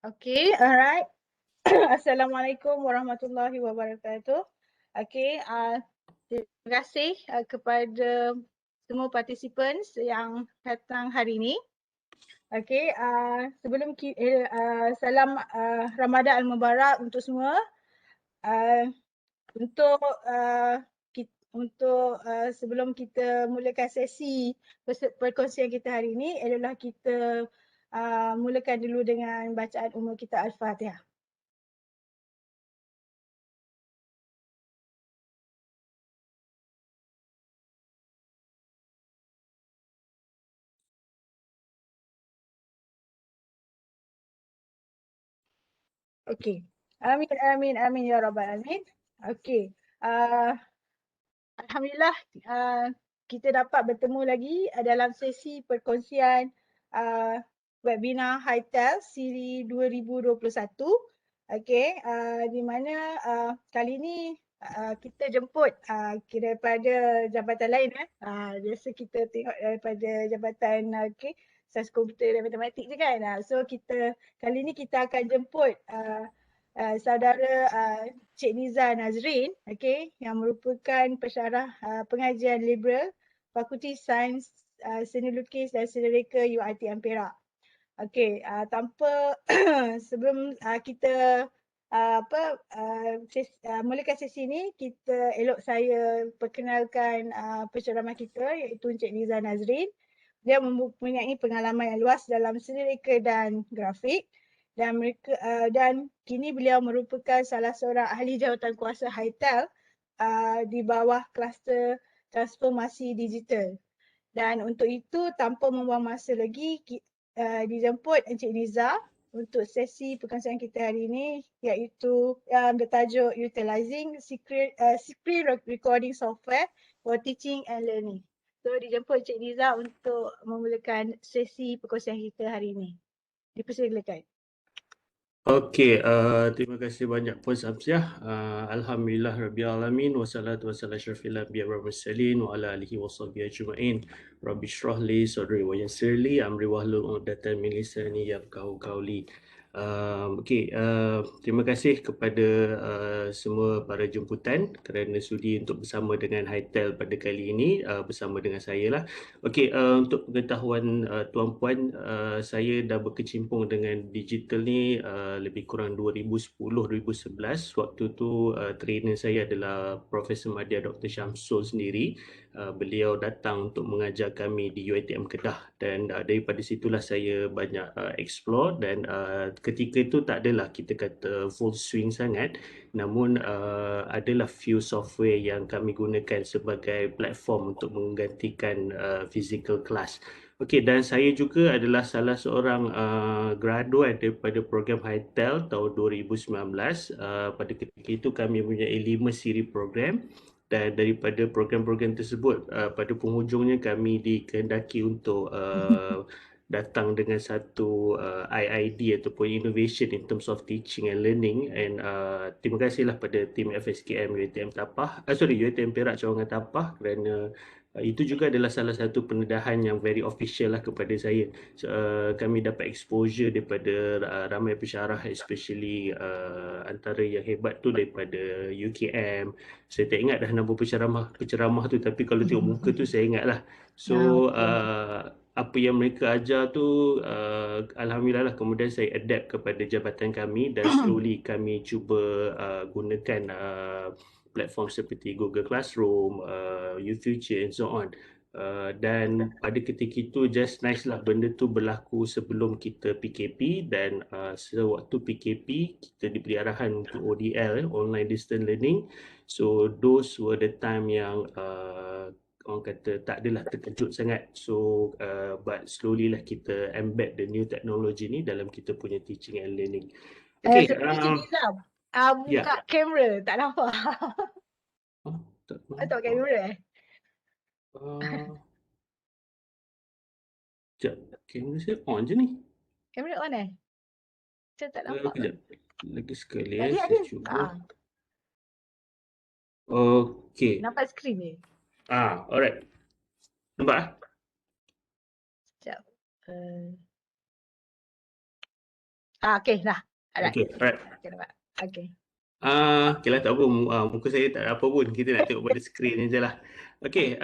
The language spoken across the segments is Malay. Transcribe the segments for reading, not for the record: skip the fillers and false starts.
Okay, alright. Assalamualaikum warahmatullahi wabarakatuh. Okay, terima kasih kepada semua participants yang datang hari ini. Okay, sebelum salam Ramadan Al-Mubarak untuk semua. Untuk sebelum kita mulakan sesi perkongsian kita hari ini adalah kita mulakan dulu dengan bacaan umum kita Al-Fatihah. Okey. Amin, amin, amin ya rabbal alamin. Okey. Alhamdulillah kita dapat bertemu lagi dalam sesi perkongsian webinar Hightel siri 2021. Okey, di mana kali ini kita jemput daripada jabatan lain biasa kita tengok daripada jabatan Sains Komputer dan Matematik je kan. So kali ni kita akan jemput saudara Cik Niza Nazrin, yang merupakan pensyarah pengajian liberal Fakulti Sains Seni Lukis dan Seni Reka UiTM Perak. Tanpa sebelum kita mulakan sesi ini, kita elok saya perkenalkan penceramah kita iaitu Encik Niza Nazrin. Dia mempunyai pengalaman yang luas dalam seni reka dan grafik dan kini beliau merupakan salah seorang ahli jawatan kuasa Hightel di bawah kluster transformasi digital. Dan untuk itu tanpa membuang masa lagi dijemput Encik Niza untuk sesi perkongsian kita hari ini iaitu yang bertajuk Utilizing Screen Recording Software for Teaching and Learning. So dijemput Encik Niza untuk memulakan sesi perkongsian kita hari ini. Dipersilakan. Okey, terima kasih banyak Puan Samsiah. Alhamdulillah Rabbil Alamin wassalatu wassalamu asyrafil anbiya wal mursalin wa ala alihi washabbihi ajma'in. Rabbi shrah li sadri wa yassir li amri wahlul 'uqdatam min lisani yafqahu qawli. Terima kasih kepada semua para jemputan kerana sudi untuk bersama dengan Hightel pada kali ini bersama dengan saya lah. Untuk pengetahuan tuan-puan, saya dah berkecimpung dengan digital ni lebih kurang 2010-2011. Waktu tu trainer saya adalah Profesor Madya Dr. Syamsul sendiri. Beliau datang untuk mengajar kami di UiTM Kedah dan daripada situlah saya banyak explore dan ketika itu tak adalah kita kata full swing sangat, namun adalah few software yang kami gunakan sebagai platform untuk menggantikan physical class. Dan saya juga adalah salah seorang graduate daripada program Hightel tahun 2019. Pada ketika itu kami mempunyai 5 siri program dan daripada program-program tersebut pada penghujungnya kami dikehendaki untuk datang dengan satu IID ataupun innovation in terms of teaching and learning, and terima kasihlah pada tim FSKM UiTM UiTM Perak Cawangan Tapah kerana itu juga adalah salah satu pendedahan yang very official lah kepada saya. Kami dapat exposure daripada ramai pensyarah, especially antara yang hebat tu daripada UKM. Saya tak ingat dah nama penceramah tu, tapi kalau tengok muka tu saya ingat lah. So apa yang mereka ajar tu alhamdulillah lah, kemudian saya adapt kepada jabatan kami dan slowly kami cuba gunakan platform seperti Google Classroom, UFuture and so on. Dan pada ketika itu just nice lah benda tu berlaku sebelum kita PKP dan sewaktu PKP kita diberi arahan untuk ODL, Online Distance Learning. So those were the time yang orang kata tak adalah terkejut sangat. So but slowly lah kita embed the new technology ni dalam kita punya teaching and learning. Buka kamera, tak nampak. Tak kamera Sekejap, kamera saya on je ni. Kamera on Saya tak nampak. Kejap, lagi sekali Saya cuba. Okey. Nampak skrin ni. Alright. Nampak? Sekejap. Okay, dah. Alright. Okay, alright. Okay, dapat. Okay. Okay lah, tak apa. Muka saya tak ada apa pun. Kita nak tengok pada skrin je lah. Okay,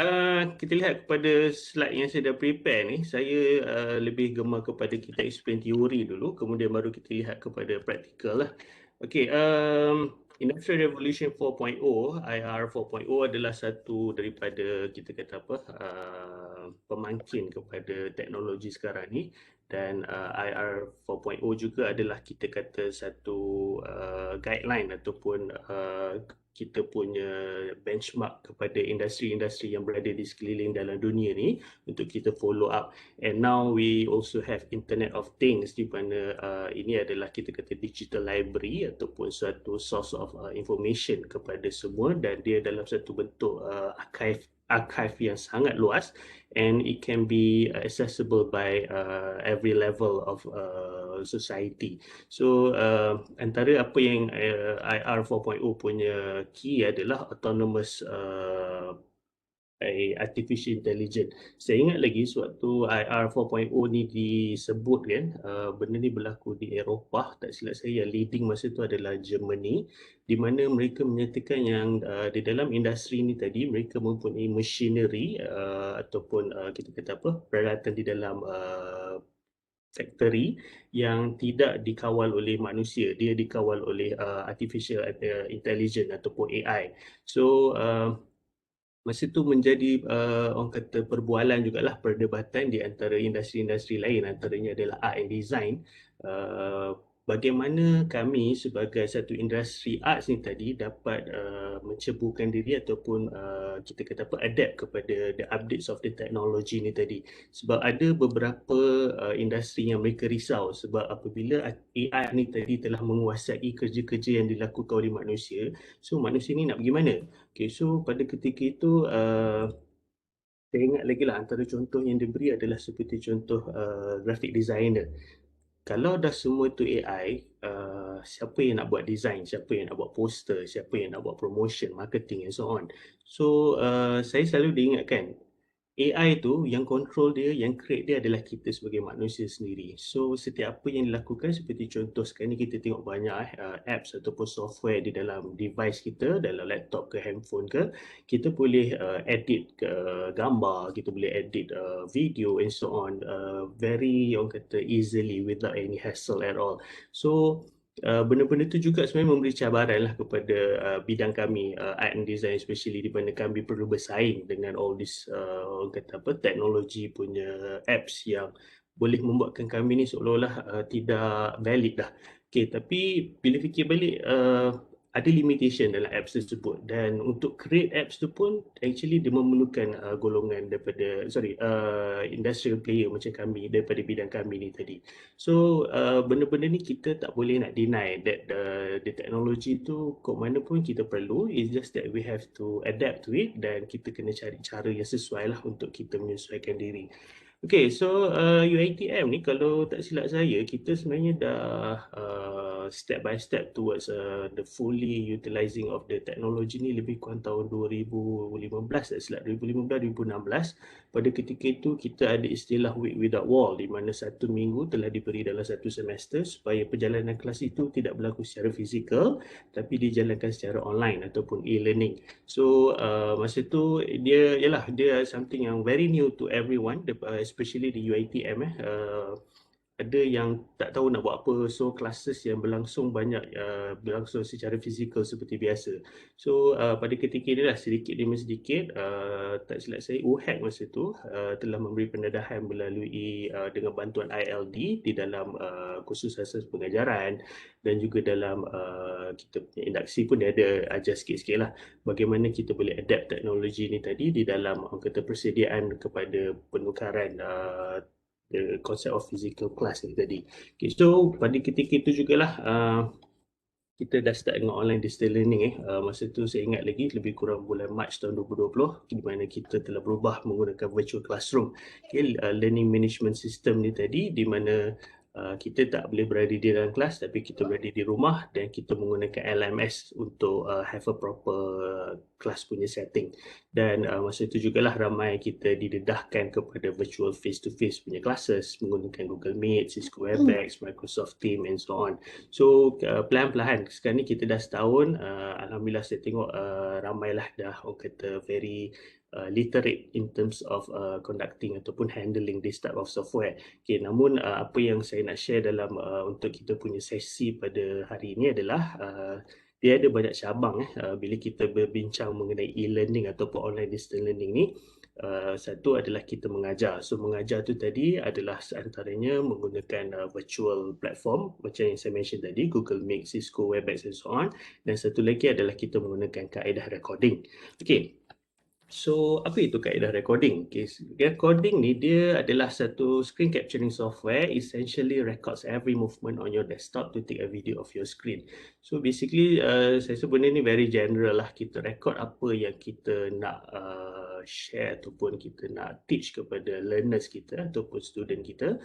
kita lihat kepada slide yang saya dah prepare ni. Saya lebih gemar kepada kita explain teori dulu, kemudian baru kita lihat kepada practical lah. Okay, Industrial Revolution 4.0, IR 4.0 adalah satu daripada, kita kata apa, pemangkin kepada teknologi sekarang ni. Dan IR 4.0 juga adalah kita kata satu guideline ataupun kita punya benchmark kepada industri-industri yang berada di sekeliling dalam dunia ni untuk kita follow up. And now we also have Internet of Things, di mana ini adalah kita kata digital library ataupun suatu source of information kepada semua, dan dia dalam satu bentuk archive yang sangat luas, and it can be accessible by every level of society. So antara apa yang IR 4.0 punya key adalah autonomous artificial intelligence. Saya ingat lagi sewaktu IR 4.0 ni disebut kan, benda ni berlaku di Eropah, tak silap saya, yang leading masa tu adalah Germany, di mana mereka menyatakan yang di dalam industri ni tadi mereka mempunyai machinery ataupun kita kata apa, peralatan di dalam factory yang tidak dikawal oleh manusia, dia dikawal oleh artificial intelligence ataupun AI. So masa tu menjadi orang kata perbualan jugalah, perdebatan di antara industri-industri lain, antaranya adalah art and design. Bagaimana kami sebagai satu industri arts ni tadi dapat menceburkan diri ataupun kita kata apa, adapt kepada the updates of the technology ni tadi. Sebab ada beberapa industri yang mereka risau sebab apabila AI ni tadi telah menguasai kerja-kerja yang dilakukan oleh manusia, so manusia ni nak pergi mana? Okay, so pada ketika itu saya ingat lagi lah, antara contoh yang diberi adalah seperti contoh graphic designer. Kalau dah semua tu AI, siapa yang nak buat design, siapa yang nak buat poster, siapa yang nak buat promotion, marketing and so on. So saya selalu diingatkan, AI tu yang control dia, yang create dia adalah kita sebagai manusia sendiri. So setiap apa yang dilakukan, seperti contoh sekarang ni kita tengok banyak apps ataupun software di dalam device kita, dalam laptop ke handphone ke, kita boleh edit gambar, kita boleh edit video and so on, very orang kata easily without any hassle at all. So benda-benda tu juga sebenarnya memberi cabaran lah kepada bidang kami, art and design especially, di mana kami perlu bersaing dengan all this orang kata apa, teknologi punya apps yang boleh membuatkan kami ni seolah-olah tidak valid dah. Okay, tapi bila fikir balik, ada limitation dalam apps tersebut, dan untuk create apps tu pun actually dia memerlukan golongan daripada industrial player macam kami, daripada bidang kami ni tadi. So benda-benda ni kita tak boleh nak deny that the technology tu kok mana pun kita perlu. It's just that we have to adapt to it, dan kita kena cari cara yang sesuai lah untuk kita menyesuaikan diri. Okay, so UiTM ni kalau tak silap saya, kita sebenarnya dah step by step towards the fully utilizing of the technology ni lebih kurang tahun 2015, tak silap 2015-2016. Pada ketika itu kita ada istilah Week Without Wall, di mana satu minggu telah diberi dalam satu semester supaya perjalanan kelas itu tidak berlaku secara fizikal tapi dijalankan secara online ataupun e-learning. So masa tu dia something yang very new to everyone, especially di UiTM. Ada yang tak tahu nak buat apa, so classes yang berlangsung banyak berlangsung secara fizikal seperti biasa. So pada ketika ini lah sedikit demi sedikit, tak silap saya UHAC masa tu telah memberi pendedahan melalui dengan bantuan ILD di dalam kursus asas pengajaran, dan juga dalam kita punya induksi pun dia ada ajar sikit-sikit lah bagaimana kita boleh adapt teknologi ni tadi di dalam kata persediaan kepada penukaran the concept of physical class ni tadi. Okay, so pada ketika itu jugalah kita dah start dengan online distance learning. Masa tu saya ingat lagi lebih kurang bulan Mac tahun 2020, di mana kita telah berubah menggunakan virtual classroom. Okay, learning management system ni tadi, di mana kita tak boleh berada di dalam kelas tapi kita berada di rumah dan kita menggunakan LMS untuk have a proper kelas punya setting. Dan masa itu jugalah ramai kita didedahkan kepada virtual face-to-face punya classes menggunakan Google Meet, Cisco Webex, Microsoft Teams and so on. So pelan-pelan sekarang ni kita dah setahun, Alhamdulillah saya tengok ramailah dah orang kata very literate in terms of conducting ataupun handling this type of software. Okay, namun apa yang saya nak share dalam untuk kita punya sesi pada hari ini adalah dia ada banyak cabang bila kita berbincang mengenai e-learning ataupun online distance learning ni. Satu adalah kita mengajar. So mengajar tu tadi adalah antaranya menggunakan virtual platform macam yang saya mention tadi, Google Meet, Cisco Webex and so on. Dan satu lagi adalah kita menggunakan kaedah recording. Okay. So, apa itu kaedah recording? Okay, recording ni dia adalah satu screen capturing software, essentially records every movement on your desktop to take a video of your screen. So basically, saya rasa benda ni very general lah. Kita record apa yang kita nak share ataupun kita nak teach kepada learners kita ataupun student kita,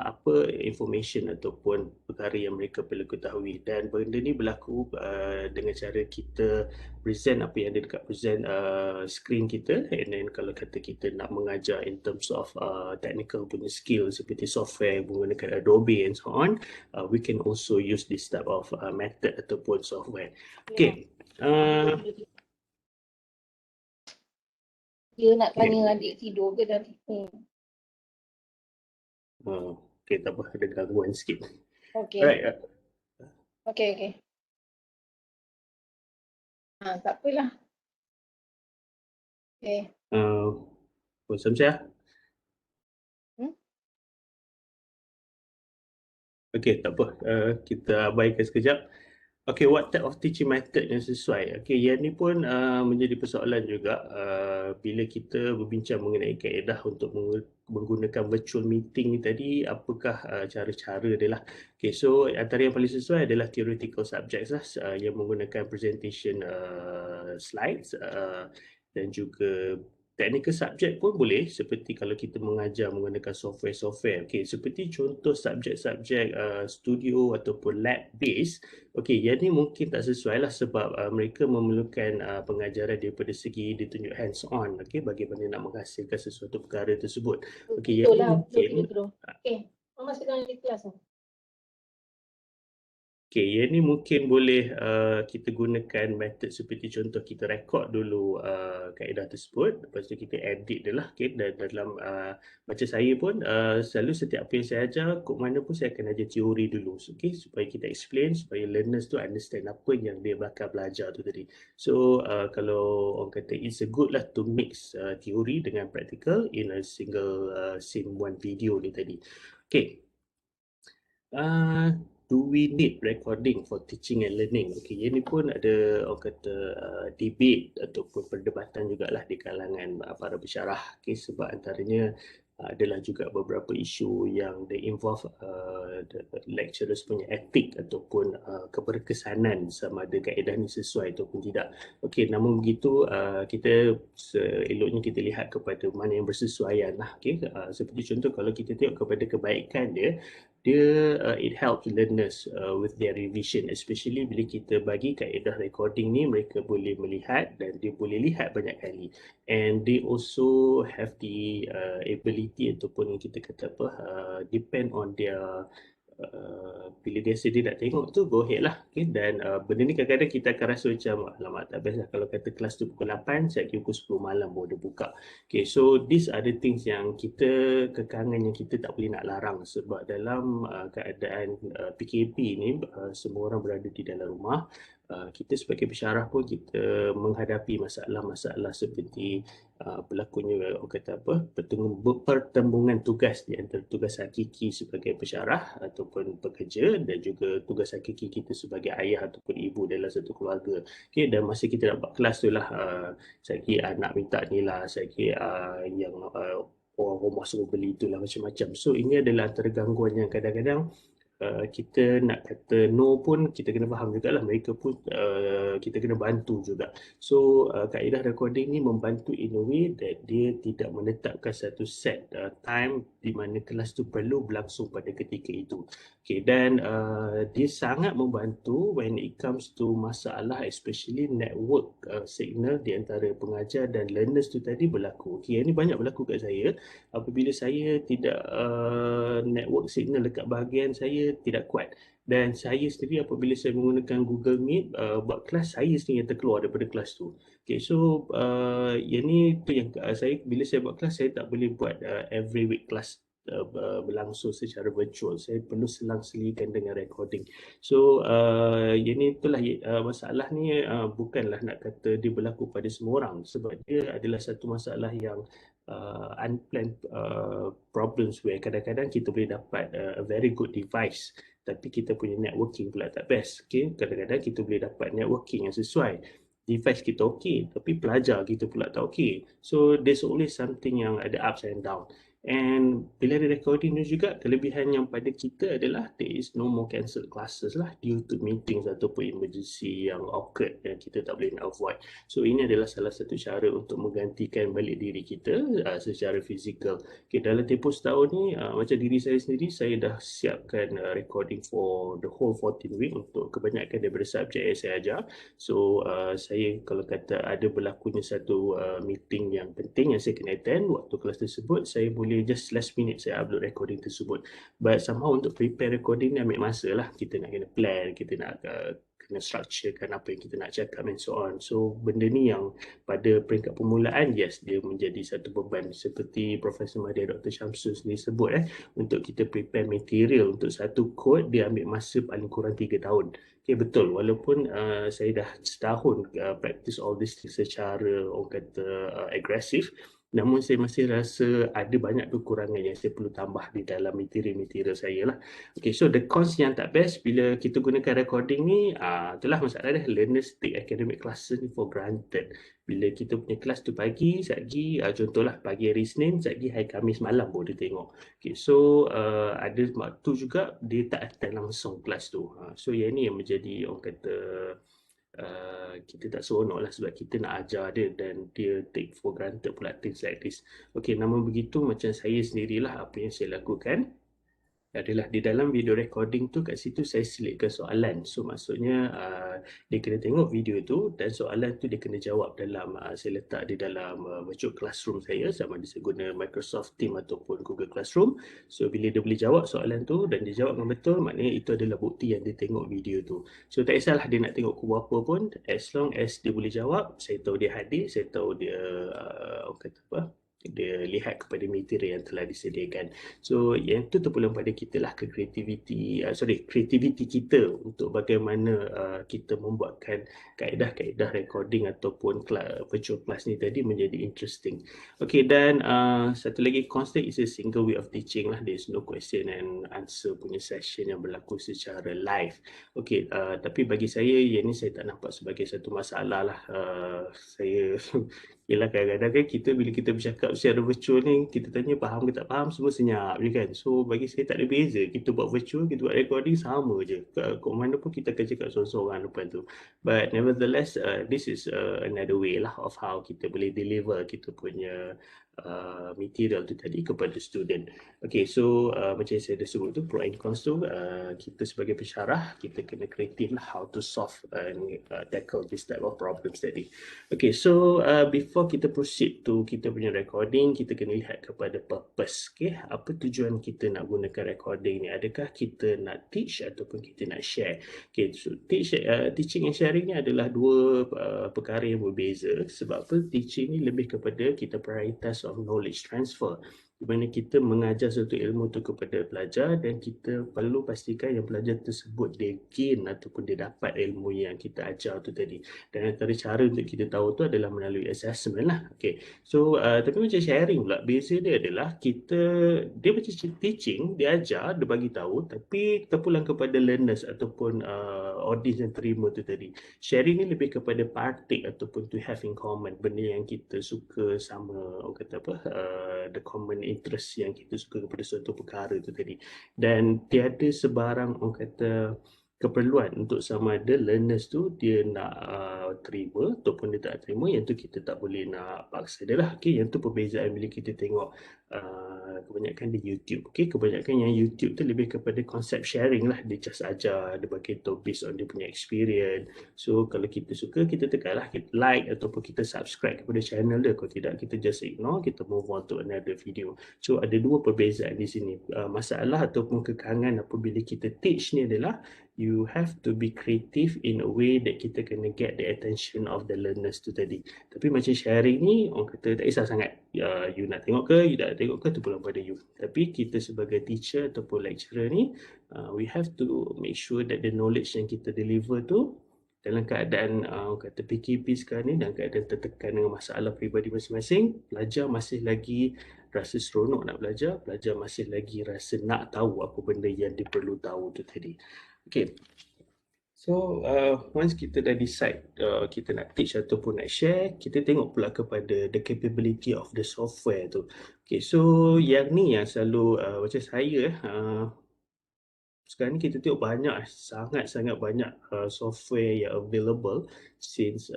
apa information ataupun perkara yang mereka perlu ketahui. Dan benda ni berlaku dengan cara kita present apa yang ada dekat present screen kita, and then kalau kata kita nak mengajar in terms of technical punya skill seperti software menggunakan Adobe and so on, we can also use this type of method ataupun software. Okay. Dia nak tanya adik tidur ke dah? Okay, tak apa, ada gangguan sikit. Okay. Alright. Okay. Tak apalah. Okay. Samsia? Okay, tak apa. Kita abaikan sekejap. Okay, what type of teaching method yang sesuai? Okay, yang ni pun menjadi persoalan juga bila kita berbincang mengenai kaedah untuk menggunakan virtual meeting ni tadi, apakah cara-cara dia lah. Okay, so antara yang paling sesuai adalah theoretical subjects lah yang menggunakan presentation slides dan juga technical subject pun boleh, seperti kalau kita mengajar menggunakan software. Okay, seperti contoh subjek-subjek studio ataupun lab based. Okay, yang ni mungkin tak sesuai lah sebab mereka memerlukan pengajaran daripada segi ditunjuk hands on. Okay, bagaimana nak menghasilkan sesuatu perkara tersebut. Okay, yang ni mungkin. Okay, Mama sedang di kelas. Okay, yang ni mungkin boleh kita gunakan method seperti contoh kita record dulu kaedah tersebut, lepas tu kita edit dia lah. Okay, dan dalam macam saya pun selalu setiap apa yang saya ajar, kod mana pun saya akan ajar teori dulu. Okay, supaya kita explain, supaya learners tu understand apa yang dia bakal belajar tu tadi. So kalau orang kata it's a good lah to mix teori dengan practical in a single scene one video ni tadi. Okay. Do we need recording for teaching and learning? Okay, yang ni pun ada orang kata debate ataupun perdebatan jugalah di kalangan para pensyarah. Okay, sebab antaranya adalah juga beberapa isu yang they involve lecturers punya etik ataupun keberkesanan sama ada kaedah ni sesuai ataupun tidak. Okay, namun begitu kita eloknya kita lihat kepada mana yang bersesuaian lah. Okay, seperti contoh kalau kita tengok kepada kebaikan dia it helps learners with their revision, especially bila kita bagi kaedah recording ni, mereka boleh melihat dan dia boleh lihat banyak kali, and they also have the ability ataupun yang kita kata apa depend on their bila dia sedia nak tengok tu, go ahead lah. Okay? Dan benda ni kadang-kadang kita akan rasa macam alamak tak best lah kalau kata kelas tu pukul 8, saya kira pukul 10 malam baru dia buka. Okay, so these are the things yang kita, kekangan yang kita tak boleh nak larang sebab dalam keadaan PKP ni semua orang berada di dalam rumah. Kita sebagai pensyarah pun kita menghadapi masalah-masalah seperti berlakunya orang kata apa pertembungan tugas di antara tugas hakiki sebagai pensyarah ataupun pekerja dan juga tugas hakiki kita sebagai ayah ataupun ibu dalam satu keluarga. Okay, dan masa kita nak buat kelas tu lah saya kira anak minta ni lah, saya kira yang orang rumah suruh beli itulah macam-macam. So ini adalah antara gangguan yang kadang-kadang kita nak kata no pun kita kena faham jugalah, mereka pun kita kena bantu juga. So kaedah recording ni membantu in a way that dia tidak menetapkan satu set time di mana kelas tu perlu berlangsung pada ketika itu. Okay, dan dia sangat membantu when it comes to masalah especially network signal di antara pengajar dan learners tu tadi berlaku. Okay, ini banyak berlaku kat saya apabila saya tidak network signal dekat bahagian saya tidak kuat, dan saya sendiri apabila saya menggunakan Google Meet buat kelas, saya sendiri yang terkeluar daripada kelas tu. Okay, so yang ni tu yang saya bila saya buat kelas, saya tak boleh buat every week kelas berlangsung secara virtual. Saya perlu selang-selikan dengan recording. So yang ni itulah masalah ni bukanlah nak kata dia berlaku pada semua orang, sebab dia adalah satu masalah yang unplanned problems where kadang-kadang kita boleh dapat a very good device tapi kita punya networking pula tak best. Okay? Kadang-kadang kita boleh dapat networking yang sesuai, device kita okey tapi pelajar kita pula tak okey. So there's always something yang ada ups and down. And bila ada recording ni juga, kelebihan yang pada kita adalah there is no more cancelled classes lah due to meetings ataupun emergency yang occurred yang kita tak boleh nak avoid. So ini adalah salah satu cara untuk menggantikan balik diri kita secara fizikal. Okay, dalam tempoh setahun ni macam diri saya sendiri, saya dah siapkan recording for the whole 14 week untuk kebanyakan daripada subjek yang saya ajar. So saya kalau kata ada berlakunya satu meeting yang penting yang saya kena attend waktu kelas tersebut, saya boleh just last minute saya upload recording tersebut. But somehow untuk prepare recording ni ambil masa lah. Kita nak kena plan, kita nak kena structurekan apa yang kita nak cakap and so on. So benda ni yang pada peringkat permulaan, yes, dia menjadi satu beban. Seperti Profesor Madya Dr. Syamsul sendiri sebut, untuk kita prepare material untuk satu kod, dia ambil masa paling kurang 3 tahun. Okay, betul. Walaupun saya dah setahun practice all this secara orang kata agresif, namun saya masih rasa ada banyak kekurangan yang saya perlu tambah di dalam material saya lah. Okay, so the cons yang tak best bila kita gunakan recording ni, itulah masalah dia. Learners take academic classes ni for granted. Bila kita punya kelas tu pagi, satgi, contohlah pagi hari Isnin, satgi hari Khamis malam baru dia tengok. Okay, so ada waktu juga dia tak attend langsung kelas tu. So yang ni yang menjadi orang kata kita tak seronok lah, sebab kita nak ajar dia dan dia take for granted pula things like this. Okay, namun begitu macam saya sendirilah apa yang saya lakukan adalah di dalam video recording tu, kat situ saya selitkan soalan. So maksudnya dia kena tengok video tu dan soalan tu dia kena jawab dalam saya letak di dalam virtual classroom saya, sama ada saya guna Microsoft Teams ataupun Google Classroom. So bila dia boleh jawab soalan tu dan dia jawab dengan betul, maknanya itu adalah bukti yang dia tengok video tu. So tak kisahlah dia nak tengok pukul apa pun, as long as dia boleh jawab, saya tahu dia hadir, saya tahu dia kata apa, dia lihat kepada material yang telah disediakan. So yang itu terpulang pada kita lah, ke kreativiti kita untuk bagaimana kita membuatkan kaedah-kaedah recording ataupun virtual class ni tadi menjadi interesting. Okay, dan satu lagi constant is a single way of teaching lah. There is no question and answer punya session yang berlaku secara live. Okay, tapi bagi saya yang ni saya tak nampak sebagai satu masalah lah. Saya Yelah, kadang-kadang kan kita bila kita bercakap secara virtual ni, kita tanya faham ke tak faham, semua senyap je kan. So bagi saya tak ada beza. Kita buat virtual, kita buat recording sama je. Kat mana pun kita akan cakap sorang-sorang depan tu. But nevertheless, this is another way lah of how kita boleh deliver kita punya material tu tadi kepada student. Okay, so macam saya dah sebut tu, pro and cons tu, kita sebagai pensyarah, kita kena kreatif lah how to solve and tackle this type of problems tadi. Okay, so before kita proceed to kita punya recording, kita kena lihat kepada purpose. Okay, apa tujuan kita nak gunakan recording ni? Adakah kita nak teach ataupun kita nak share? Okay, so teaching and sharing ni adalah dua perkara yang berbeza. Sebab apa? Teaching ni lebih kepada kita prioritas of knowledge transfer, di mana kita mengajar suatu ilmu tu kepada pelajar dan kita perlu pastikan yang pelajar tersebut dia gain ataupun dia dapat ilmu yang kita ajar tu tadi. Dan antara cara untuk kita tahu tu adalah melalui assessment lah. Okay, so tapi macam sharing pula, beza dia adalah dia macam teaching, dia ajar, dia bagi tahu, tapi terpulang kepada learners ataupun audience yang terima tu tadi. Sharing ni lebih kepada partake ataupun to have in common, benda yang kita suka sama, orang kata apa, the common interest yang kita suka kepada suatu perkara tu tadi. Dan tiada sebarang orang kata keperluan untuk sama ada learners tu dia nak terima ataupun dia tak terima, yang tu kita tak boleh nak paksa dia lah. Okay, yang tu perbezaan bila kita tengok kebanyakan di YouTube. Okay, kebanyakan yang YouTube tu lebih kepada konsep sharing lah, dia just ajar, dia bagi tahu based on dia punya experience. So kalau kita suka, kita tekan lah, kita like ataupun kita subscribe kepada channel dia. Kalau tidak, kita just ignore, kita move on to another video. So ada dua perbezaan di sini. Masalah ataupun kekangan apabila kita teach ni adalah you have to be creative in a way that kita kena get the attention of the learners tu tadi. Tapi macam sharing ni, orang kata tak kisah sangat. You nak tengok ke, you tak tengok ke, tu pula pada you. Tapi kita sebagai teacher ataupun lecturer ni, we have to make sure that the knowledge yang kita deliver tu dalam keadaan kata PKP sekarang ni, dalam keadaan tertekan dengan masalah peribadi masing-masing, pelajar masih lagi rasa seronok nak belajar, pelajar masih lagi rasa nak tahu apa benda yang dia perlu tahu tu tadi. Okay, so once kita dah decide kita nak teach ataupun nak share, kita tengok pula kepada the capability of the software tu. Okay, so yang ni yang selalu macam saya sekarang ni kita tengok banyak, sangat-sangat banyak software yang available since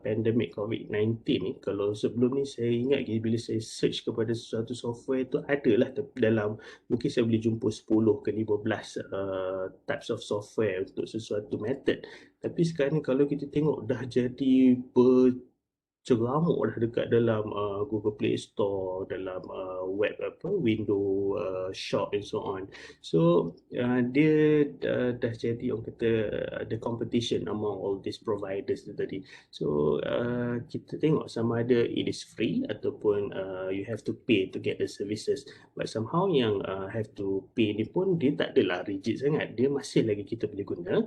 pandemic COVID-19 ni. Kalau sebelum ni saya ingat bila saya search kepada sesuatu software tu adalah dalam, mungkin saya boleh jumpa 10 ke 15 types of software untuk sesuatu method. Tapi sekarang ni kalau kita tengok dah jadi ceramuk dah dekat dalam Google Play Store, dalam web window shop and so on. So dia dah jadi orang kata ada competition among all these providers tu tadi. So kita tengok sama ada it is free ataupun you have to pay to get the services. But somehow yang have to pay ni pun dia tak adalah rigid sangat. Dia masih lagi kita boleh guna.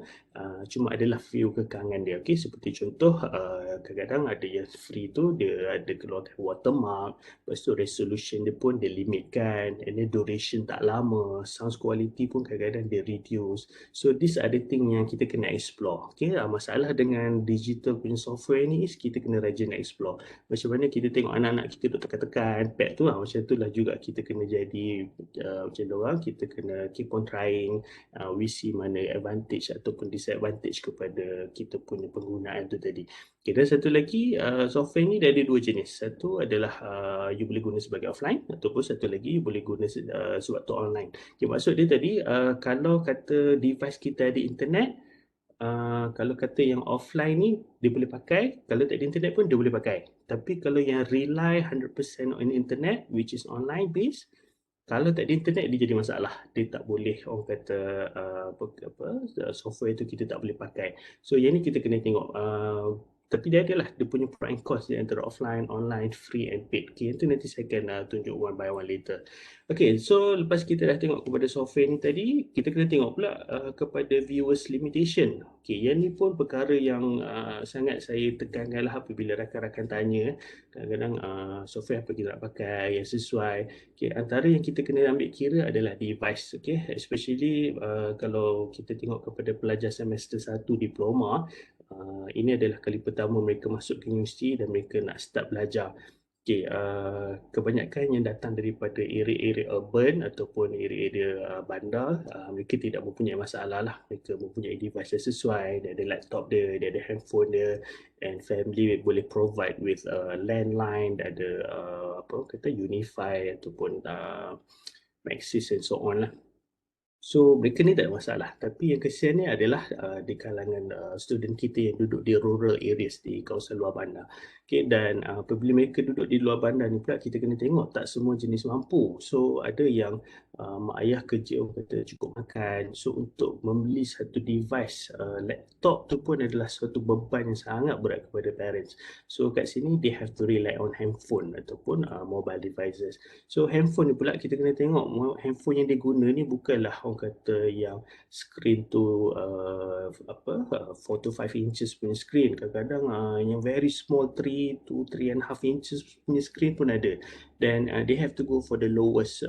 Cuma adalah few kekangan dia. Okay, seperti contoh kadang-kadang ada yang free tu dia ada keluarkan watermark, lepas tu resolution dia pun dia limitkan, and then duration tak lama, sound quality pun kadang-kadang dia reduce. So these are the thing yang kita kena explore. Okay, masalah dengan digital punya software ni is kita kena rajin explore. Macam mana kita tengok anak-anak kita duk tekan-tekan pad tu lah, macam tu lah juga kita kena jadi macam diorang, kita kena keep on trying, we see mana advantage ataupun disadvantage kepada kita punya penggunaan tu tadi. Okay, dan satu lagi software ni dia ada dua jenis. Satu adalah you boleh guna sebagai offline, ataupun satu lagi you boleh guna sewaktu online. Okay, maksud dia tadi kalau kata device kita ada internet, kalau kata yang offline ni dia boleh pakai, kalau tak ada internet pun dia boleh pakai. Tapi kalau yang rely 100% on internet, which is online based, kalau tak ada internet dia jadi masalah. Dia tak boleh orang kata software tu kita tak boleh pakai. So yang ni kita kena tengok. Tapi dia adalah dia punya pro and cons antara offline, online, free and paid. Okay, itu nanti saya akan tunjuk one by one later. Okay, so lepas kita dah tengok kepada software ni tadi, kita kena tengok pula kepada viewers limitation. Okay, yang ni pun perkara yang sangat saya tekankan lah apabila rakan-rakan tanya. Kadang-kadang software apa kita nak pakai yang sesuai. Okay, antara yang kita kena ambil kira adalah device. Okay, especially kalau kita tengok kepada pelajar semester 1 diploma, ini adalah kali pertama mereka masuk ke universiti dan mereka nak start belajar. Okay, kebanyakan yang datang daripada area-area urban ataupun area-area bandar, mereka tidak mempunyai masalah lah. Mereka mempunyai device yang sesuai, dia ada laptop dia ada handphone dia, and family boleh provide with landline, dia ada Unify ataupun Maxis and so on lah. So mereka ni tak ada masalah. Tapi yang kesian ni adalah di kalangan student kita yang duduk di rural areas, di kawasan luar bandar. Okay, dan apabila mereka duduk di luar bandar ni pula kita kena tengok tak semua jenis mampu. So ada yang mak ayah kerja orang kata cukup makan. So untuk membeli satu device laptop tu pun adalah suatu beban yang sangat berat kepada parents. So kat sini they have to rely on handphone ataupun mobile devices. So handphone ni pula kita kena tengok handphone yang dia guna ni bukanlah orang kata yang screen tu 4 to 5 inches punya screen. Kadang-kadang yang very small 3 to 3.5 inches punya screen pun ada. Then they have to go for the lowest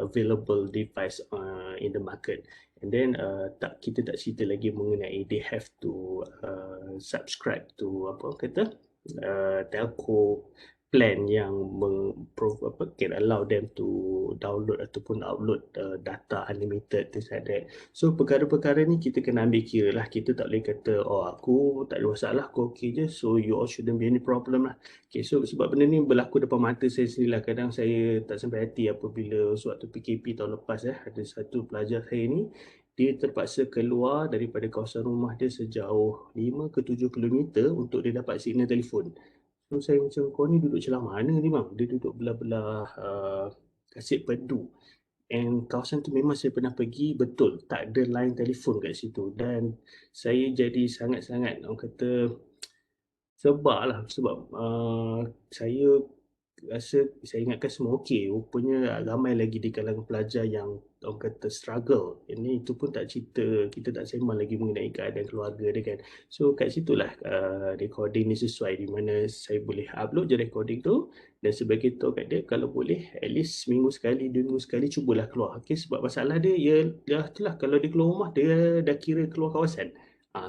available device in the market. And then kita tak cerita lagi mengenai they have to subscribe to telco, plan yang can allow them to download ataupun upload data unlimited, things like that. So perkara-perkara ni kita kena ambil kira lah. Kita tak boleh kata aku tak ada masalah, aku okay je, so you all shouldn't be any problem lah. Okay, so sebab benda ni berlaku depan mata saya sendiri lah. Kadang saya tak sampai hati apabila sewaktu PKP tahun lepas ada satu pelajar saya ni, dia terpaksa keluar daripada kawasan rumah dia sejauh 5 ke 7 kilometer untuk dia dapat signal telefon. So saya macam, kau ni duduk celah mana ni bang? Dia duduk belah-belah Kasih Pedu. And kawasan tu memang saya pernah pergi, betul, tak ada line telefon kat situ. Dan saya jadi sangat-sangat, orang kata, sebab lah. Sebab saya rasa, saya ingatkan semua okey. Rupanya ramai lagi di kalangan pelajar yang orang kata struggle. Ini itu pun tak cerita, kita tak sembang lagi mengenai keadaan keluarga dia kan. So kat situlah recording ni sesuai, di mana saya boleh upload je recording tu dan sebagai tahu kat dia, kalau boleh at least seminggu sekali, 2 minggu sekali cubalah keluar. Okay, sebab masalah dia, itulah, kalau dia keluar rumah dia dah kira keluar kawasan.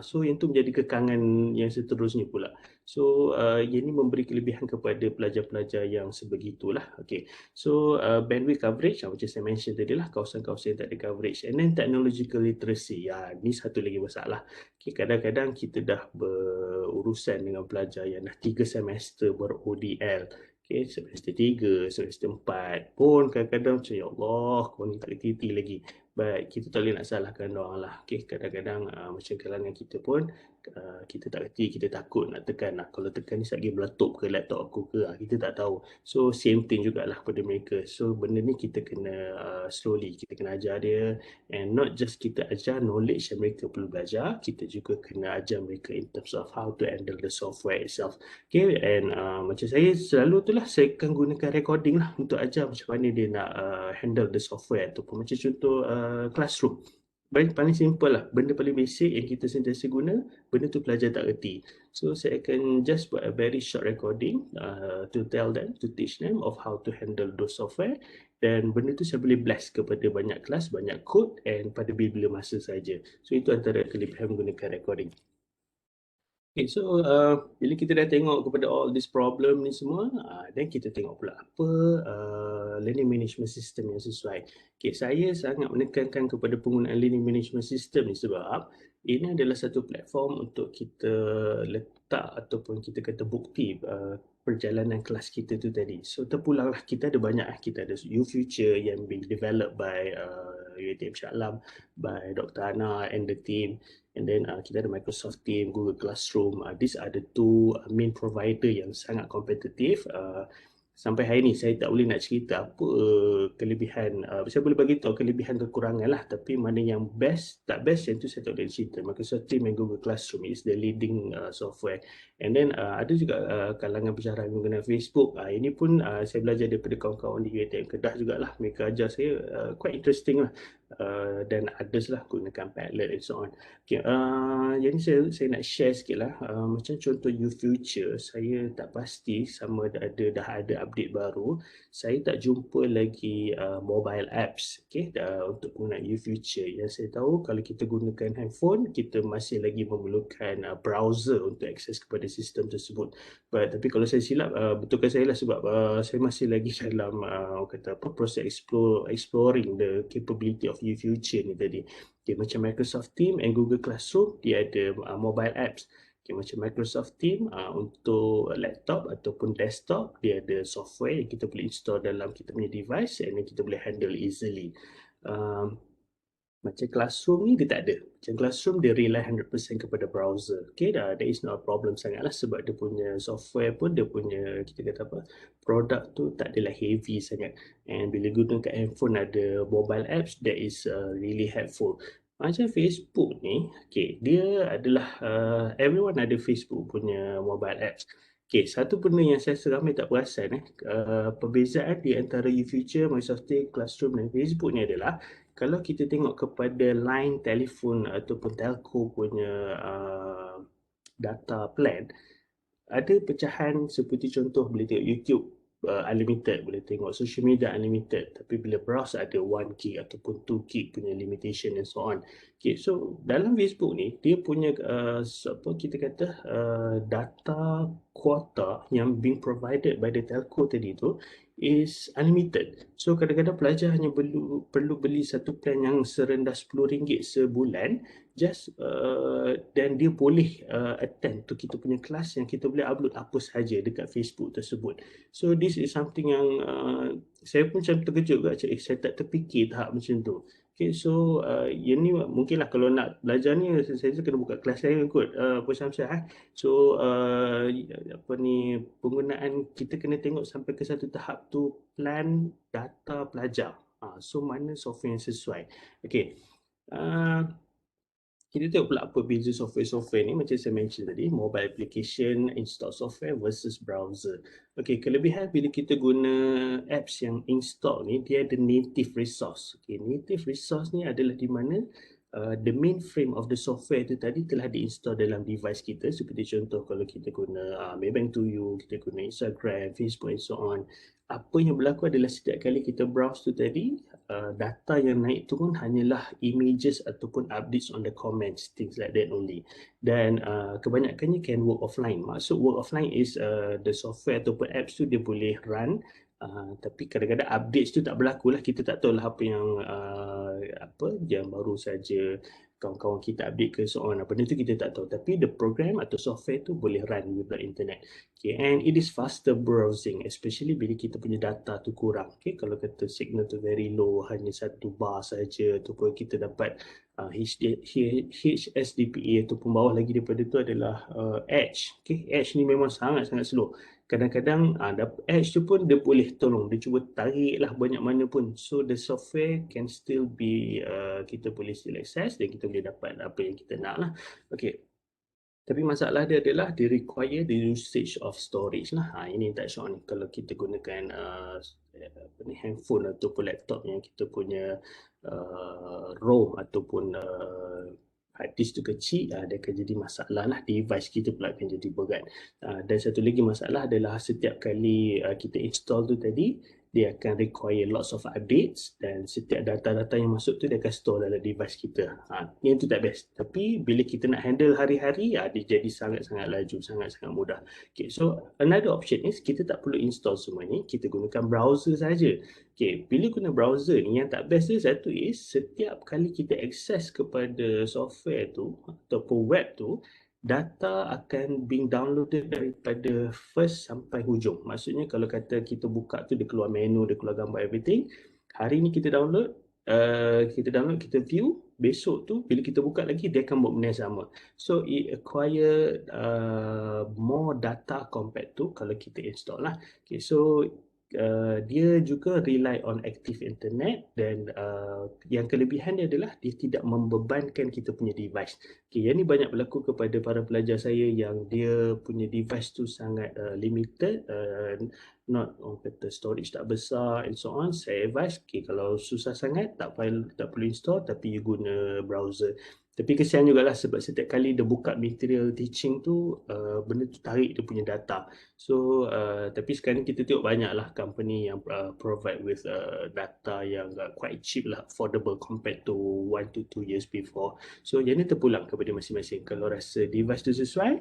So yang tu menjadi kekangan yang seterusnya pula. So yang ni memberi kelebihan kepada pelajar-pelajar yang sebegitulah. Okay. So bandwidth coverage, macam saya mention tadi lah, kawasan-kawasan yang tak ada coverage. And then technological literacy, ni satu lagi masalah. Okay, kadang-kadang kita dah berurusan dengan pelajar yang dah 3 semester ber-ODL. Okay, semester 3, semester 4 pun kadang-kadang macam, ya Allah, kau ni tak reti lagi. But kita tak boleh nak salahkan orang lah. Okay, kadang-kadang macam kalangan kita pun, kita tak reti, kita takut nak tekan lah. Kalau tekan ni lagi meletup ke laptop aku ke, kita tak tahu. So same thing jugalah pada mereka. So benda ni kita kena slowly, kita kena ajar dia. And not just kita ajar knowledge yang mereka perlu belajar, kita juga kena ajar mereka in terms of how to handle the software itself. Okay, and macam saya selalu tu lah, saya akan gunakan recording lah untuk ajar macam mana dia nak handle the software. Ataupun macam contoh classroom. Paling simple lah, benda paling basic yang kita sentiasa guna, benda tu pelajar tak reti. So saya akan just buat a very short recording to tell them, to teach them of how to handle those software. Dan benda tu saya boleh blast kepada banyak kelas, banyak code, and pada bila-bila masa saja. So itu antara kelebihan menggunakan recording. Okay, so bila kita dah tengok kepada all this problem ni semua, then kita tengok pula apa learning management system yang sesuai. Okay, saya sangat menekankan kepada penggunaan learning management system ni sebab ini adalah satu platform untuk kita letak ataupun kita kata bukti perjalanan kelas kita tu tadi. So terpulanglah, kita ada banyak, kita ada UFuture yang being developed by UiTM Shah Alam, by Dr. Ana and the team. And then kita ada Microsoft Team, Google Classroom. These are the two main provider yang sangat kompetitif. Sampai hari ni saya tak boleh nak cerita apa kelebihan. Saya boleh bagi tahu kelebihan kekurangan lah. Tapi mana yang best, tak best, yang tu saya tak boleh cerita. Microsoft Team and Google Classroom is the leading software. And then ada juga kalangan pensyarah menggunakan Facebook. Ini pun saya belajar daripada kawan-kawan di UiTM Kedah jugalah. Mereka ajar saya quite interesting lah. Dan others lah gunakan Padlet and so on. Okay, jadi saya nak share sikit lah. Macam contoh UFuture, saya tak pasti sama dah ada update baru. Saya tak jumpa lagi mobile apps, okay, untuk penggunaan UFuture. Yang saya tahu, kalau kita gunakan handphone, kita masih lagi memerlukan browser untuk akses kepada sistem tersebut. Tapi kalau saya silap, betulkan saya lah, sebab saya masih lagi dalam proses exploring the capability of UFuture ni tadi. Okay, macam Microsoft Team and Google Classroom, dia ada mobile apps. Okay, macam Microsoft Team untuk laptop ataupun desktop, dia ada software yang kita boleh install dalam kita punya device and kita boleh handle easily. Macam Classroom ni dia tak ada. Macam Classroom dia rely 100% kepada browser. Okay, there is no problem sangat lah, sebab dia punya software pun, dia punya kita kata apa, produk tu tak adalah heavy sangat. And bila guna kat handphone ada mobile apps, that is really helpful. Macam Facebook ni, okay, dia adalah everyone ada Facebook punya mobile apps. Okay, satu benda yang saya ramai tak perasan perbezaan di antara UFuture, Microsoft Teams, Classroom dan Facebook ni adalah kalau kita tengok kepada line telefon ataupun telco punya data plan, ada pecahan seperti contoh boleh tengok YouTube unlimited, boleh tengok social media unlimited, tapi bila browse ada 1 gig ataupun 2 gig punya limitation and so on. Okay, so dalam Facebook ni dia punya apa kita kata data quota yang being provided by the telco tadi tu is unlimited. So kadang-kadang pelajar hanya perlu beli satu plan yang serendah RM10 sebulan, just dan dia boleh attend tu kita punya kelas yang kita boleh upload apa sahaja dekat Facebook tersebut. So this is something yang saya pun macam terkejut juga, saya tak terfikir tahap macam tu. Okay, so yang ni mungkinlah kalau nak belajar ni saya kena buka kelas saya kot Puan Syamsiah. So apa ni, penggunaan kita kena tengok sampai ke satu tahap tu plan data pelajar. So mana software yang sesuai. Okay. Kita tengok pula apa beza software ni. Macam saya mention tadi, mobile application, install software versus browser. Okay, kelebihan bila kita guna apps yang install ni, dia ada native resource. Okay, native resource ni adalah di mana the mainframe of the software tu tadi telah diinstall dalam device kita. Seperti contoh kalau kita guna Maybank to You, kita guna Instagram, Facebook and so on. Apa yang berlaku adalah setiap kali kita browse tu tadi, data yang naik turun hanyalah images ataupun updates on the comments, things like that only. Dan kebanyakannya can work offline. Maksud work offline is the software ataupun apps tu dia boleh run, tapi kadang-kadang updates tu tak berlaku lah. Kita tak tahu lah apa yang baru saja kawan-kawan kita update ke so on. Benda tu kita tak tahu. Tapi the program atau software tu boleh run with the internet. Okay, and it is faster browsing, especially bila kita punya data tu kurang. Okay, kalau kata signal tu very low, hanya satu bar saja, ataupun kita dapat HSDPA ataupun bawah lagi daripada tu adalah Edge. Okay, Edge ni memang sangat-sangat slow. Kadang-kadang Edge tu pun dia boleh tolong, dia cuba tarik lah banyak mana pun. So the software can still be, kita boleh still access dan kita boleh dapat apa yang kita nak lah. Okay. Tapi masalah dia adalah dia require the usage of storage lah. Ini tak syok ni. Kalau kita gunakan handphone ataupun laptop yang kita punya ROM ataupun hard disk tu kecil, dia akan jadi masalah lah. Device kita pula akan jadi berat. Dan satu lagi masalah adalah setiap kali kita install tu tadi, dia akan require lots of updates dan setiap data-data yang masuk tu dia akan store dalam device kita. Yang tu tak best. Tapi bila kita nak handle hari-hari, dia jadi sangat-sangat laju, sangat-sangat mudah. Okay, so another option is kita tak perlu install semua ni, kita gunakan browser saja. Okay, bila guna browser ni yang tak best dia satu is setiap kali kita akses kepada software tu ataupun web tu, data akan being downloaded daripada first sampai hujung. Maksudnya kalau kata kita buka tu dia keluar menu, dia keluar gambar everything. Hari ni kita download, kita view, besok tu bila kita buka lagi dia akan buat benda yang sama. So it acquire more data compared to kalau kita install lah. Okay, so dia juga rely on active internet dan yang kelebihan dia adalah dia tidak membebankan kita punya device. Okay, yang ni banyak berlaku kepada para pelajar saya yang dia punya device tu sangat limited, not kata storage tak besar and so on. Saya advise, okay, kalau susah sangat tak perlu install tapi you guna browser. Tapi kesian jugalah sebab setiap kali dia buka material teaching tu, benda tu tarik dia punya data. So, tapi sekarang kita tengok banyaklah company yang provide with data yang quite cheap lah, affordable compared to 1 to 2 years before. So, yang ni terpulang kepada masing-masing. Kalau rasa device tu sesuai,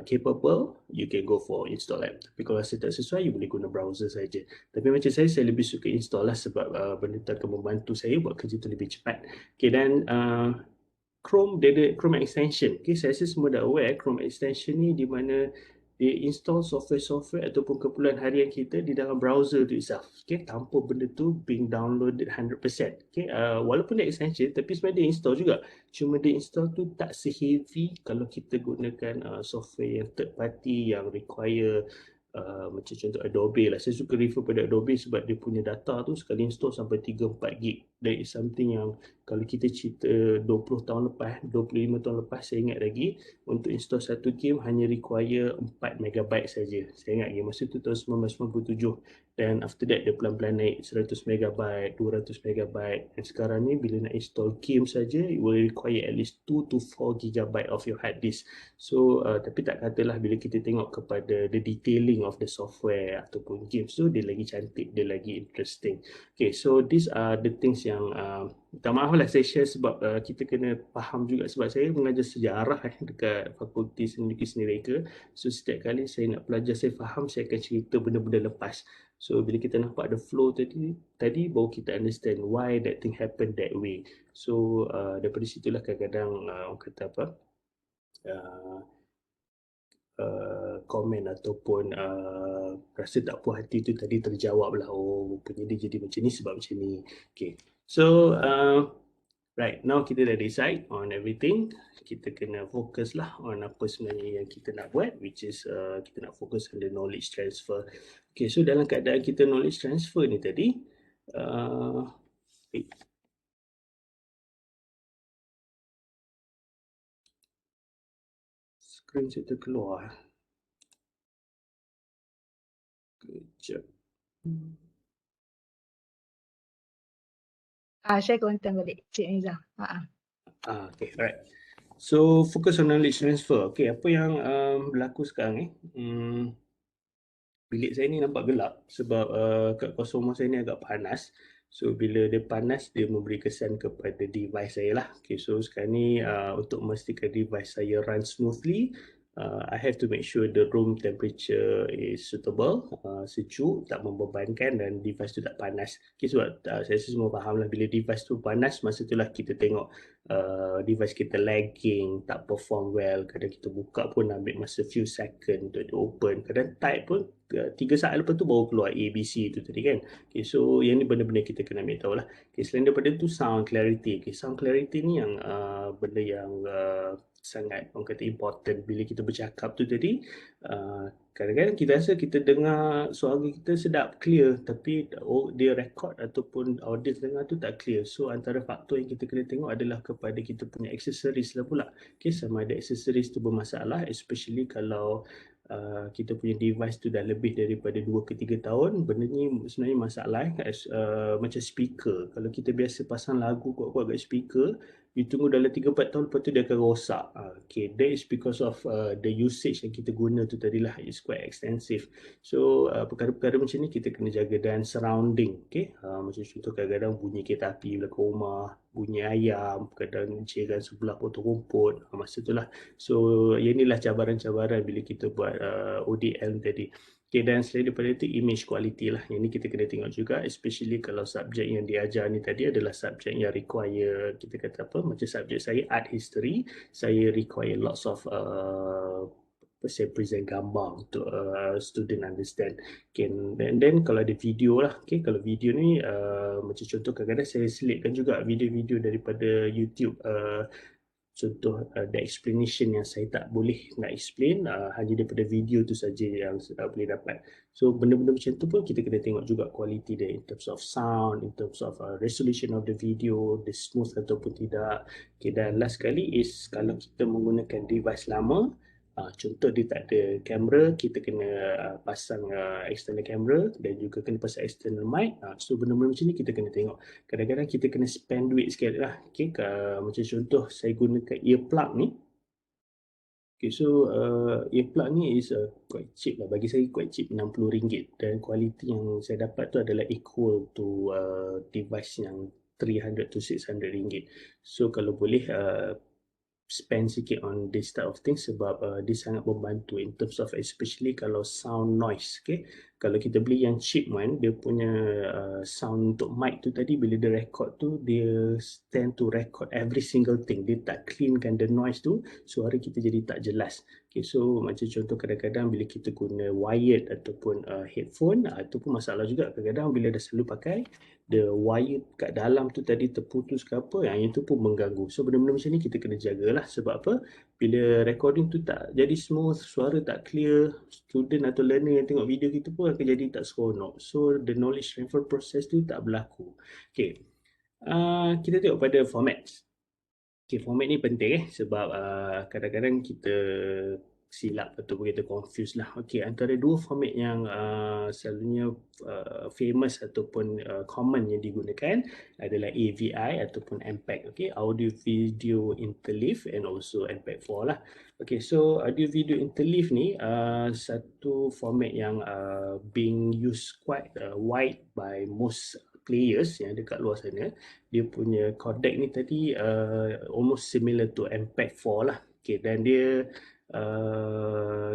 capable, you can go for install app. Tapi kalau rasa tak sesuai, you boleh guna browser saja. Tapi macam saya lebih suka install lah sebab benda tu akan membantu saya buat kerja tu lebih cepat. Okay, dan Chrome, dia ada Chrome extension. Okay, saya rasa semua dah aware Chrome extension ni di mana dia install software ataupun keperluan harian kita di dalam browser tu itself. Okay, tanpa benda tu being downloaded 100%. Okay, walaupun dia extension tapi sebenarnya dia install juga. Cuma dia install tu tak se-heavy kalau kita gunakan software yang third party yang require macam contoh Adobe lah. Saya suka refer pada Adobe sebab dia punya data tu sekali install sampai 3-4 gig. That is something yang kalau kita cerita 20 tahun lepas, 25 tahun lepas, saya ingat lagi untuk install satu game hanya require 4 MB saja. Saya ingat game masa tu tahun 1997, dan after that dia pelan-pelan naik 100 MB, 200 MB, dan sekarang ni bila nak install game saja it will require at least 2 to 4 GB of your hard disk. So tapi tak katalah bila kita tengok kepada the detailing of the software ataupun games tu, dia lagi cantik, dia lagi interesting. Okay, so these are the things yang minta maaf lah saya share sebab kita kena faham juga, sebab saya mengajar sejarah dekat Fakulti Seni Lukis Seni Reka. So setiap kali saya nak pelajar saya faham, saya akan cerita benda-benda lepas. So bila kita nampak ada flow tadi baru kita understand why that thing happen that way. So daripada situlah kadang-kadang orang kata apa, komen ataupun rasa tak puas hati tu tadi terjawab lah. Oh, rupanya dia jadi macam ni sebab macam ni. Okay, so right, now kita dah decide on everything. Kita kena fokus lah on apa sebenarnya yang kita nak buat, which is kita nak fokus on the knowledge transfer. Okay, so dalam keadaan kita knowledge transfer ni tadi, screen saya terkeluar. Kejap. Share konten balik Cik Niza. Okay, right. So focus on knowledge transfer. Okay, apa yang berlaku sekarang ni? Bilik saya ni nampak gelap sebab kat kos rumah saya ni agak panas. So bila dia panas, dia memberi kesan kepada device saya lah. Okay, so sekarang ni untuk memastikan device saya run smoothly, I have to make sure the room temperature is suitable, sejuk, tak membebankan, dan device tu tak panas. Okay, sebab saya semua faham lah bila device tu panas, masa tu lah kita tengok device kita lagging, tak perform well. Kadang kita buka pun ambil masa few second untuk dia open. Kadang type pun 3 saat lepas tu baru keluar ABC tu tadi kan. Okay, so yang ni benda-benda kita kena ambil tahu lah. Okay, selain daripada tu sound clarity. Okay, sound clarity ni yang benda yang sangat orang kata important bila kita bercakap tu tadi. Kadang-kadang kita rasa kita dengar suara kita sedap, clear, tapi dia record ataupun audience dengar tu tak clear. So antara faktor yang kita kena tengok adalah kepada kita punya accessories lah pula. Okay, sama ada accessories tu bermasalah, especially kalau kita punya device tu dah lebih daripada 2 ke 3 tahun. Benda ni sebenarnya masalah macam speaker. Kalau kita biasa pasang lagu kuat-kuat kat speaker, you tunggu dalam 3-4 tahun lepas tu dia akan rosak. Okay, that is because of the usage yang kita guna tu tadilah, is quite extensive. So perkara-perkara macam ni kita kena jaga. Dan surrounding, okay, macam contoh kadang-kadang bunyi kereta api belakang rumah, bunyi ayam, kadang jiran sebelah potong rumput, masa tu lah. So inilah cabaran-cabaran bila kita buat ODL tadi. Okay, dan selain daripada itu image quality lah, yang ni kita kena tengok juga, especially kalau subjek yang diajar ni tadi adalah subjek yang require, kita kata apa, macam subjek saya art history, saya require lots of saya present gambar untuk student understand. Okay, and then kalau ada video lah, okay, kalau video ni macam contoh kadang-kadang saya selitkan juga video-video daripada YouTube, contoh the explanation yang saya tak boleh nak explain, hanya daripada video tu saja yang boleh dapat. So benda-benda macam tu pun kita kena tengok juga quality dia in terms of sound, in terms of resolution of the video, the smooth ataupun tidak. Okay, dan last sekali is kalau kita menggunakan device lama, contoh dia tak ada kamera, kita kena pasang external camera dan juga kena pasang external mic. So benda-benda macam ni kita kena tengok. Kadang-kadang kita kena spend duit sikit lah. Okay, macam contoh saya gunakan earplug ni. Okay, so earplug ni is quite cheap lah. Bagi saya quite cheap, RM60. Dan kualiti yang saya dapat tu adalah equal to device yang RM300 to RM600. So kalau boleh spend sikit on this type of things sebab dia sangat membantu in terms of especially kalau sound noise. Okay, kalau kita beli yang cheap one, dia punya sound untuk mic tu tadi bila dia record tu, dia tend to record every single thing. Dia tak cleankan the noise tu, suara kita jadi tak jelas. Okay, so macam contoh kadang-kadang bila kita guna wired ataupun headphone, ataupun masalah juga kadang-kadang bila dah selalu pakai, the wire kat dalam tu tadi terputus ke apa, yang itu pun mengganggu. So benda-benda macam ni kita kena jagalah. Sebab apa? Bila recording tu tak jadi smooth, suara tak clear, student atau learner yang tengok video kita pun akan jadi tak seronok. So the knowledge transfer process tu tak berlaku. Okay, Kita tengok pada format. Okay, format ni penting sebab kadang-kadang kita silap ataupun kita confuse lah. Okay, antara dua format yang selalunya famous ataupun common yang digunakan adalah AVI ataupun MPEG. Okay, Audio Video Interleave and also MPEG-4 lah. Okay, so Audio Video Interleave ni satu format yang being used quite wide by most players yang dekat luar sana. Dia punya codec ni tadi almost similar to MPEG-4 lah. Okay, dan dia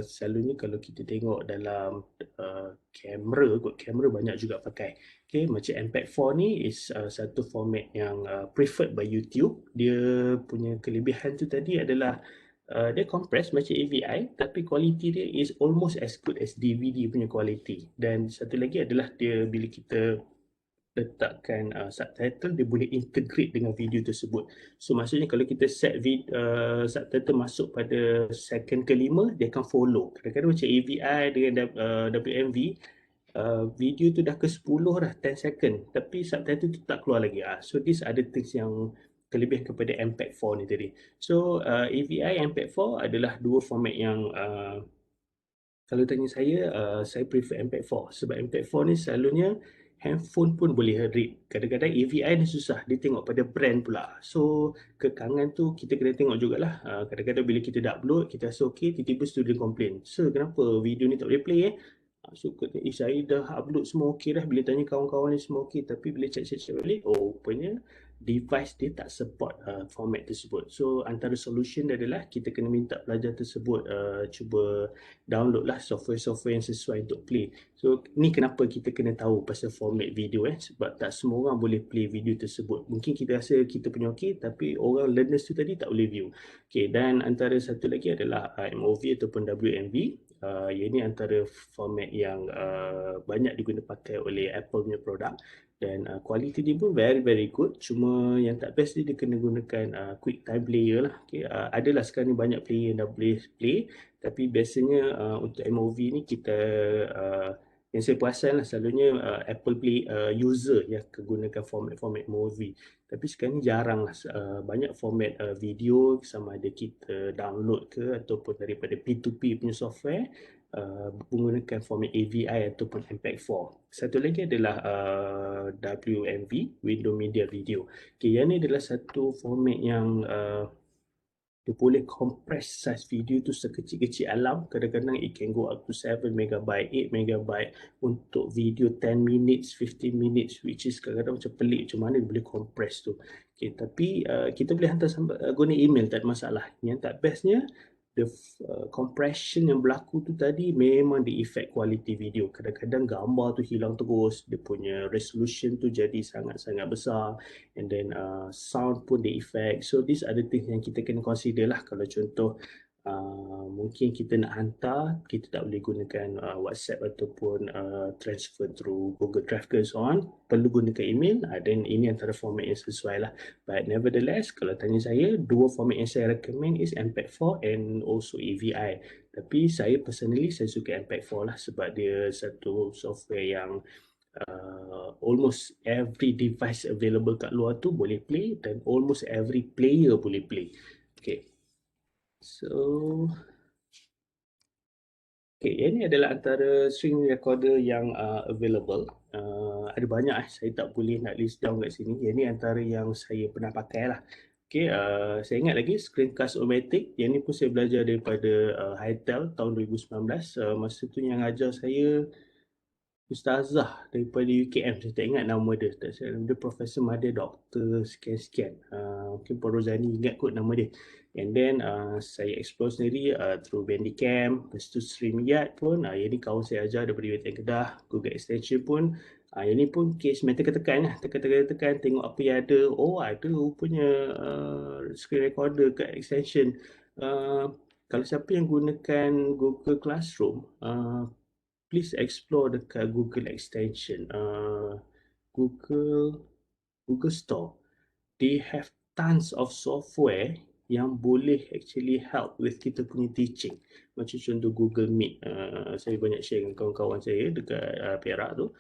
selalunya kalau kita tengok dalam kamera banyak juga pakai. Okay, macam MPEG-4 ni is satu format yang preferred by YouTube. Dia punya kelebihan tu tadi adalah dia compress macam AVI tapi quality dia is almost as good as DVD punya quality. Dan satu lagi adalah dia bila kita letakkan subtitle, dia boleh integrate dengan video tersebut. So maksudnya kalau kita set subtitle masuk pada second ke-5, dia akan follow. Kadang-kadang macam AVI dengan WMV, video tu dah ke-10 dah, 10 second, tapi subtitle tu tak keluar lagi. So these are the things yang kelebihan kepada MPEG-4 ni tadi. So AVI and MPEG-4 adalah dua format yang kalau tanya saya prefer MPEG-4 sebab MPEG-4 ni selalunya handphone pun boleh read. Kadang-kadang AVI ni susah, dia tengok pada brand pula. So kekangan tu kita kena tengok jugalah. Kadang-kadang bila kita dah upload, kita rasa okey, tiba-tiba student complain. So kenapa video ni tak boleh play So saya dah upload semua okey dah, bila tanya kawan-kawan ni semua okey, tapi bila check balik, rupanya device dia tak support format tersebut. So antara solution adalah kita kena minta pelajar tersebut cuba download lah software-software yang sesuai untuk play. So ni kenapa kita kena tahu pasal format video sebab tak semua orang boleh play video tersebut. Mungkin kita rasa kita punya okey, tapi orang learners tu tadi tak boleh view. Okay, dan antara satu lagi adalah MOV ataupun WMV. Yang ni antara format yang banyak digunakan pakai oleh Apple punya produk. Dan kualiti dia pun very very good. Cuma yang tak best dia kena gunakan quick time player lah. Okay, adalah sekarang ni banyak player yang dah boleh play. Tapi biasanya untuk MOV ni kita yang saya perasan lah selalunya Apple Play user yang gunakan format MOV. Tapi sekarang ni jarang lah banyak format video sama ada kita download ke ataupun daripada P2P punya software menggunakan format AVI ataupun MPEG-4. Satu lagi adalah WMV, Window Media Video. Okay, yang ni adalah satu format yang dia boleh compress size video tu sekecil-kecil alam. Kadang-kadang it can go up to 7 MB, 8 MB untuk video 10 minutes, 15 minutes, which is kadang-kadang macam pelik macam mana dia boleh compress tu. Okay, tapi kita boleh hantar guna email, tak ada masalah. Yang tak bestnya, the compression yang berlaku tu tadi memang di effect quality video. Kadang-kadang gambar tu hilang terus, dia punya resolution tu jadi sangat-sangat besar, and then sound pun di effect. So these are the things yang kita kena consider lah. Kalau contoh mungkin kita nak hantar, kita tak boleh gunakan WhatsApp ataupun transfer through Google Drive ke so on, perlu gunakan email. Dan ini antara format yang sesuai lah. But nevertheless, kalau tanya saya, dua format yang saya recommend is MPEG-4 and also AVI. Tapi saya personally, saya suka MPEG-4 lah sebab dia satu software yang almost every device available kat luar tu boleh play dan almost every player boleh play. Okay. So, yang ni adalah antara string recorder yang available. Ada banyak saya tak boleh nak list down kat sini. Yang ni antara yang saya pernah pakai lah. Okay, saya ingat lagi Screencast-O-Matic. Yang ni pun saya belajar daripada Hitel tahun 2019. Masa tu yang ajar saya Ustazah daripada UKM, saya tak ingat nama dia. Dia Profesor Madya Doktor sekian-sekian. Mungkin Puan Rozani ingat kot nama dia. And then saya explore sendiri through Bandicam, lepas tu StreamYard pun. Yang ni kawan saya ajar daripada UiTM Kedah. Google Extension pun. Yang ni pun case main tekan-tekan lah. Tekan-tekan tengok apa yang ada. Ada rupanya screen recorder kat extension. Kalau siapa yang gunakan Google Classroom, please explore dekat Google Extension, Google Store. They have tons of software yang boleh actually help with kita punya teaching. Macam contoh Google Meet. Saya banyak share dengan kawan-kawan saya dekat Perak tu.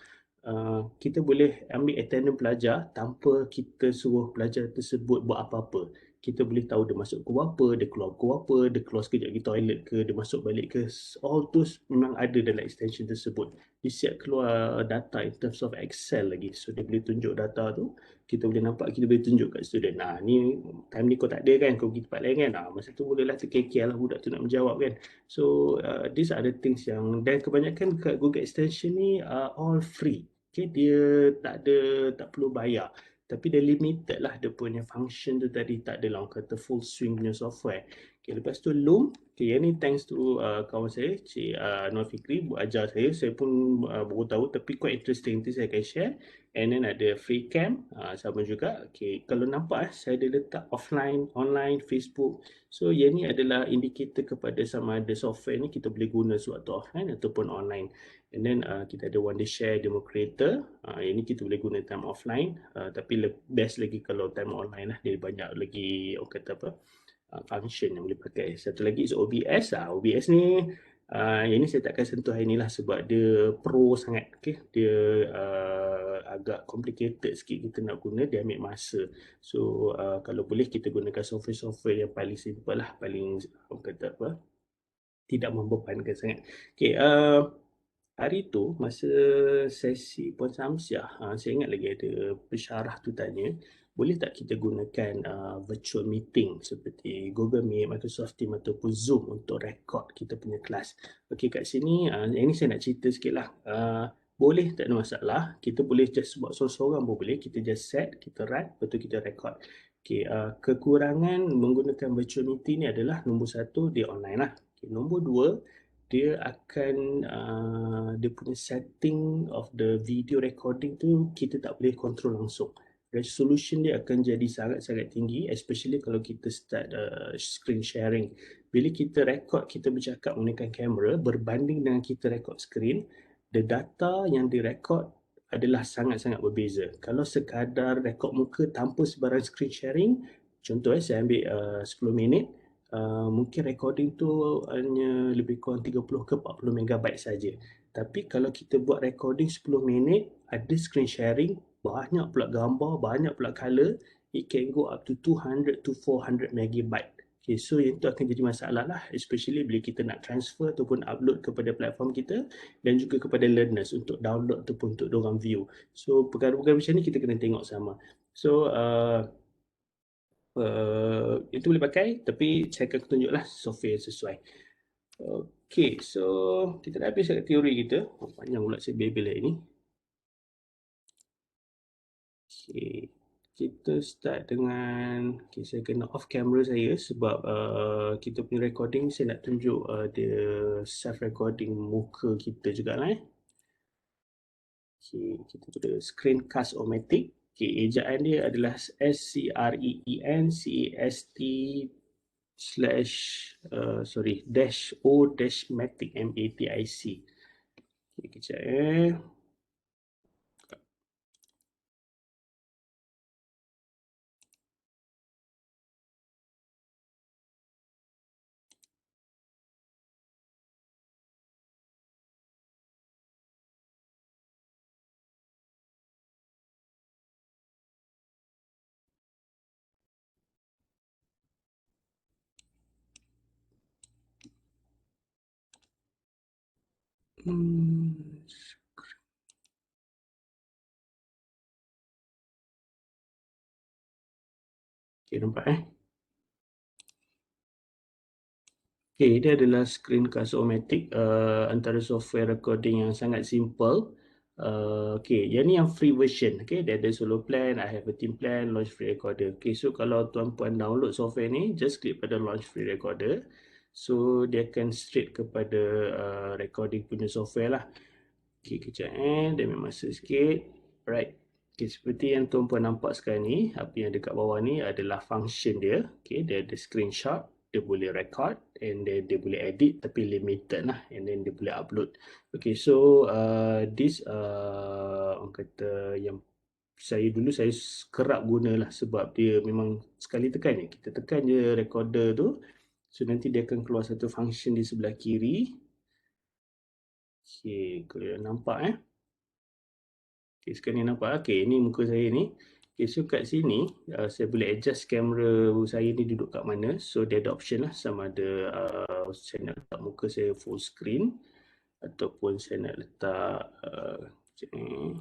kita boleh ambil attendance pelajar tanpa kita suruh pelajar tersebut buat apa-apa. Kita boleh tahu dia masuk pukul apa, dia keluar pukul apa, dia keluar sekejap pergi toilet ke, dia masuk balik ke. All those memang ada dalam extension tersebut. Dia siap keluar data in terms of Excel lagi. So dia boleh tunjuk data tu, kita boleh nampak, kita boleh tunjuk kat student. Nah, ni time ni kau tak ada kan, kau pergi tempat lain kan. Masa tu bolehlah terkekeh lah budak tu nak menjawab kan. So these are the things yang, dan kebanyakan kat Google Extension ni all free. Okay, dia tak perlu bayar. Tapi dia limited lah dia punya function tu tadi, tak ada orang kata full swing punya software. Okay, lepas tu Loom, okay, yang ni thanks to kawan saya, Cik Nur Fikri, buat ajar saya pun baru tahu tapi quite interesting, nanti saya akan share. And then ada FreeCam, sama juga. Okay, kalau nampak saya ada letak offline, online, Facebook. So yang ni adalah indikator kepada sama ada software ni kita boleh guna sewaktu offline ataupun online. And then kita ada Wonder Share, Demo Creator. Yang ni kita boleh guna time offline. Tapi best lagi kalau time online lah. Dia banyak lagi orang kata apa, function yang boleh pakai. Satu lagi is OBS. OBS ni yang ni saya takkan sentuh hari ni lah sebab dia pro sangat. Okay? Dia agak complicated sikit kita nak guna, dia ambil masa. So kalau boleh kita gunakan software-software yang paling simple lah, paling orang kata apa, tidak membebankan sangat. Okay, hari tu masa sesi Puan Samsiah, saya ingat lagi ada pensyarah tu tanya, boleh tak kita gunakan virtual meeting seperti Google Meet, Microsoft Teams ataupun Zoom untuk rekod kita punya kelas. Okey, kat sini yang ni saya nak cerita sikit lah. Boleh, tak ada masalah. Kita boleh just buat seorang-seorang pun boleh. Kita just set, kita run, lepas tu kita rekod. Okay, kekurangan menggunakan virtual meeting ni adalah nombor satu, dia online lah. Okay, nombor dua, dia akan dia punya setting of the video recording tu kita tak boleh control langsung. Resolution dia akan jadi sangat-sangat tinggi, especially kalau kita start screen sharing. Bila kita record, kita bercakap menggunakan kamera berbanding dengan kita record screen, the data yang direkod adalah sangat-sangat berbeza. Kalau sekadar rekod muka tanpa sebarang screen sharing, contoh saya ambil 10 minit, mungkin recording tu hanya lebih kurang 30 ke 40 megabyte saja. Tapi kalau kita buat recording 10 minit, ada screen sharing, banyak pula gambar, banyak pula color, it can go up to 200 to 400 megabyte. Okay, so yang tu akan jadi masalah lah, especially bila kita nak transfer ataupun upload kepada platform kita dan juga kepada learners untuk download ataupun untuk diorang view. So perkara-perkara macam ni kita kena tengok sama. So itu boleh pakai, tapi saya akan tunjuklah software yang sesuai. Okay, so kita dah habis kat teori kita. Panjang pula saya bebel hari ni. Okay, kita start dengan, okay, saya kena off camera saya sebab kita punya recording saya nak tunjuk dia self recording muka kita jugalah. Okay, kita guna Screencast-O-Matic. Okay, ejaan dia adalah SCREENCAST -O-Matic MATIC. Okay, kejap Okay, nampak Okay, dia adalah Screencast-O-Matic, antara software recording yang sangat simple. Okay, yang ni yang free version. Okay, dia ada solo plan, I have a team plan, launch free recorder. Okay, so kalau tuan-puan download software ni, just klik pada launch free recorder. So dia akan straight kepada recording punya software lah. Okay, kejap dia ambil masa sikit. Right. Okay, seperti yang tuan-puan nampak sekarang ni, apa yang dekat bawah ni adalah function dia. Okay, dia ada screenshot, dia boleh record, and then dia boleh edit tapi limited lah, and then dia boleh upload. Okay, so this orang kata yang saya kerap gunalah sebab dia memang sekali tekan je. Kita tekan je recorder tu, so nanti dia akan keluar satu function di sebelah kiri. Okay, kalau nampak Okay, sekarang ni nampak. Okay, ini muka saya ni. Okay, so kat sini saya boleh adjust kamera saya ni duduk kat mana. So dia ada option lah, sama ada saya nak letak muka saya full screen ataupun saya nak letak macam ni.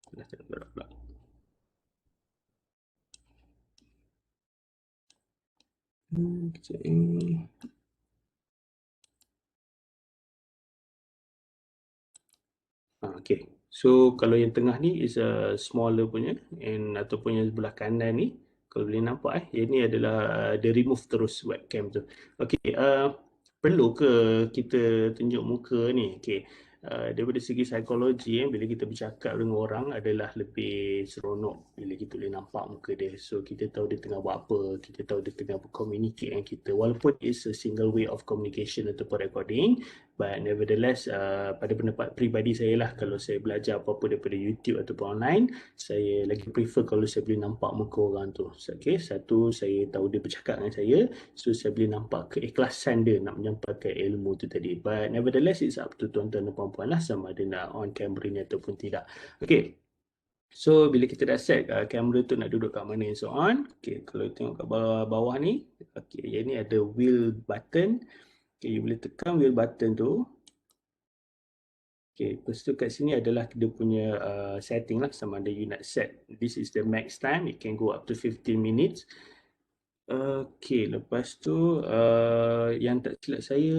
Dah tak gerak pula. Kejap ni. Okay. So kalau yang tengah ni is a smaller punya, and ataupun yang sebelah kanan ni, kalau boleh nampak yang ni adalah dia remove terus webcam tu. Okay, perlu ke kita tunjuk muka ni? Okay, daripada segi psikologi bila kita bercakap dengan orang adalah lebih seronok bila kita boleh nampak muka dia. So kita tahu dia tengah buat apa, kita tahu dia tengah communicate dengan kita, walaupun it's a single way of communication ataupun recording. But nevertheless, pada pendapat peribadi saya lah, kalau saya belajar apa-apa daripada YouTube ataupun online, saya lagi prefer kalau saya boleh nampak muka orang tu. Okay, satu, saya tahu dia bercakap dengan saya, so saya boleh nampak keikhlasan dia nak menyampaikan ilmu tu tadi. But nevertheless, it's up to tuan-tuan dan puan-puan lah sama ada nak on camera ni ataupun tidak. Okay, so bila kita dah set kamera tu nak duduk kat mana and so on. Okay, kalau tengok kat bawah ni, okay, yang ni ada wheel button. Okay, you boleh tekan wheel button tu. Okay, lepas tu kat sini adalah dia punya setting lah, sama ada you nak set. This is the max time, it can go up to 15 minutes. Okay, lepas tu yang tak silap saya,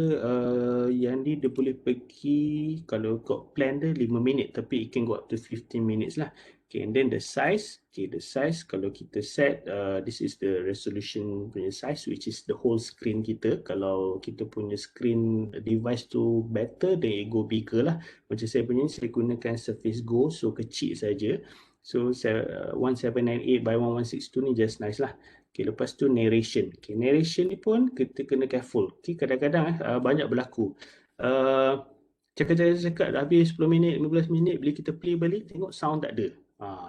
yang ni dia boleh pergi, kalau kau plan dia 5 minit, tapi it can go up to 15 minutes lah. Okay, and then the size, okay, the size kalau kita set, this is the resolution punya size, which is the whole screen kita. Kalau kita punya screen device tu better, then it go bigger lah. Macam saya punya, saya gunakan Surface Go, so kecil saja. So 1798 by 1162 ni just nice lah. Okay, lepas tu narration. Okay, narration ni pun kita kena careful. Okay, kadang-kadang banyak berlaku. Cakap-cakap dah habis 10 minit, 15 minit, bila kita play balik, tengok sound tak ada.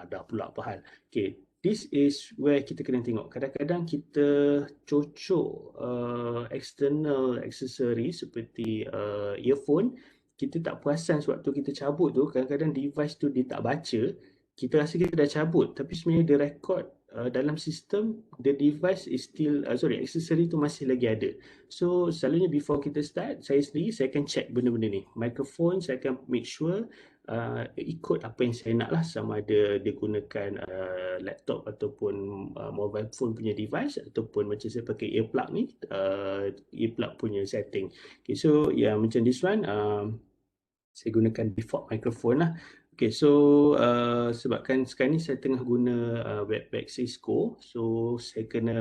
Dah pula apa hal. Okay, this is where kita kena tengok. Kadang-kadang kita cocok external accessory seperti earphone, kita tak perasan sewaktu kita cabut tu, kadang-kadang device tu dia tak baca, kita rasa kita dah cabut, tapi sebenarnya dia record dalam sistem, the device is still, accessory tu masih lagi ada. So selalunya before kita start, saya sendiri saya akan check benda-benda ni. Microphone saya akan make sure ikut apa yang saya nak lah, sama ada dia gunakan laptop ataupun mobile phone punya device, ataupun macam saya pakai earplug ni, earplug punya setting. Okay, so macam this one, saya gunakan default microphone lah. Okay, so sebabkan sekarang ni saya tengah guna webback Cisco, so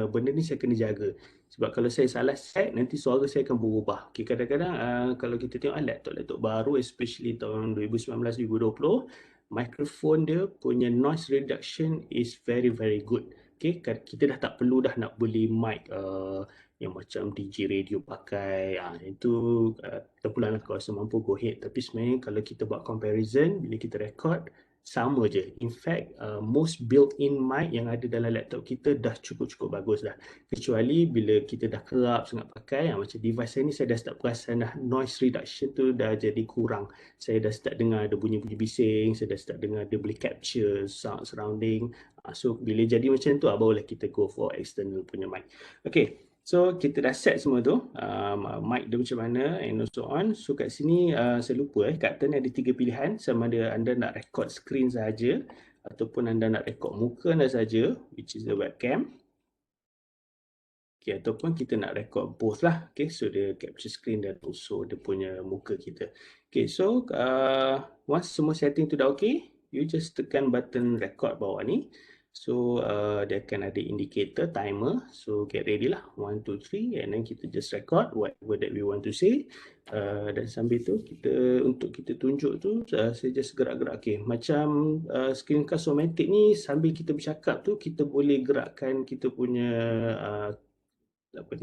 benda ni saya kena jaga. Sebab kalau saya salah set, nanti suara saya akan berubah. Okay, kadang-kadang kalau kita tengok laptop-laptop baru, especially tahun 2019-2020, microphone dia punya noise reduction is very very good. Okay, kita dah tak perlu dah nak beli mic yang macam DJ radio pakai, itu terpulang lah, kalau rasa mampu go ahead. Tapi sebenarnya kalau kita buat comparison, bila kita record, sama je. In fact, most built-in mic yang ada dalam laptop kita dah cukup-cukup bagus dah. Kecuali bila kita dah kerap sangat pakai, macam device saya ni, saya dah start perasan dah noise reduction tu dah jadi kurang. Saya dah start dengar ada bunyi-bunyi bising, saya dah start dengar dia boleh capture sound surrounding. So bila jadi macam tu, barulah kita go for external punya mic. Okay. So kita dah set semua tu, mic dia macam mana and so on. So kat sini saya lupa kat atas ni ada 3 pilihan, sama ada anda nak record screen saja ataupun anda nak record muka anda saja, which is the webcam. Okay, ataupun kita nak record both lah. Okay, so dia capture screen dan also dia punya muka kita. Okay, so once semua setting tu dah okay, you just tekan button record bawah ni. So dia akan ada indicator, timer. So get ready lah, 1, 2, 3, and then kita just record whatever that we want to say. Dan sambil tu untuk kita tunjuk tu, saya just gerak-gerak. Okay, macam screencast Somatic ni, sambil kita bercakap tu kita boleh gerakkan kita punya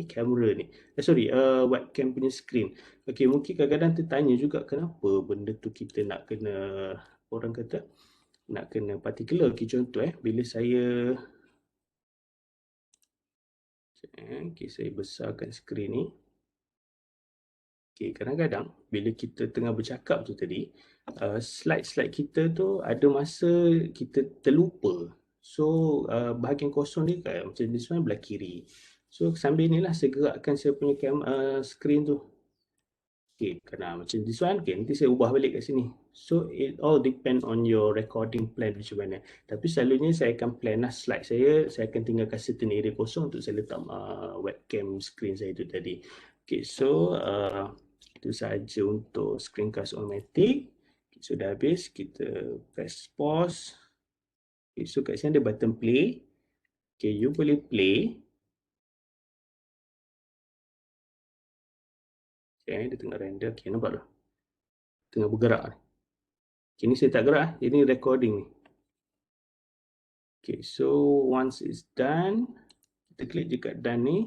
kamera ni. Webcam punya screen. Okay, mungkin kadang-kadang tertanya juga kenapa benda tu kita nak kena, orang kata nak kena particular. Okay, contoh bila saya Okay, saya besarkan skrin ni. Okay, kadang-kadang bila kita tengah bercakap tu tadi, slide-slide kita tu ada masa kita terlupa. So, bahagian kosong ni macam this one belah kiri. So, sambil ni lah saya gerakkan saya punya skrin tu. Okay, macam this one, okay, nanti saya ubah balik kat sini. So, it all depend on your recording plan macam mana. Tapi selalunya saya akan plan lah slide saya akan tinggalkan certain area kosong untuk saya letak webcam screen saya tu tadi. Okay, so itu sahaja untuk screencast automatic. Okay, sudah habis, kita press pause. Okay, so kat sini ada button play. Okay, you boleh play. Okay, dia tengah render. Okay, nampak tak? Tengah bergerak. Okay, ni saya tak gerak. Ini recording ni. Okay, so once it's done, kita klik je kat done ni.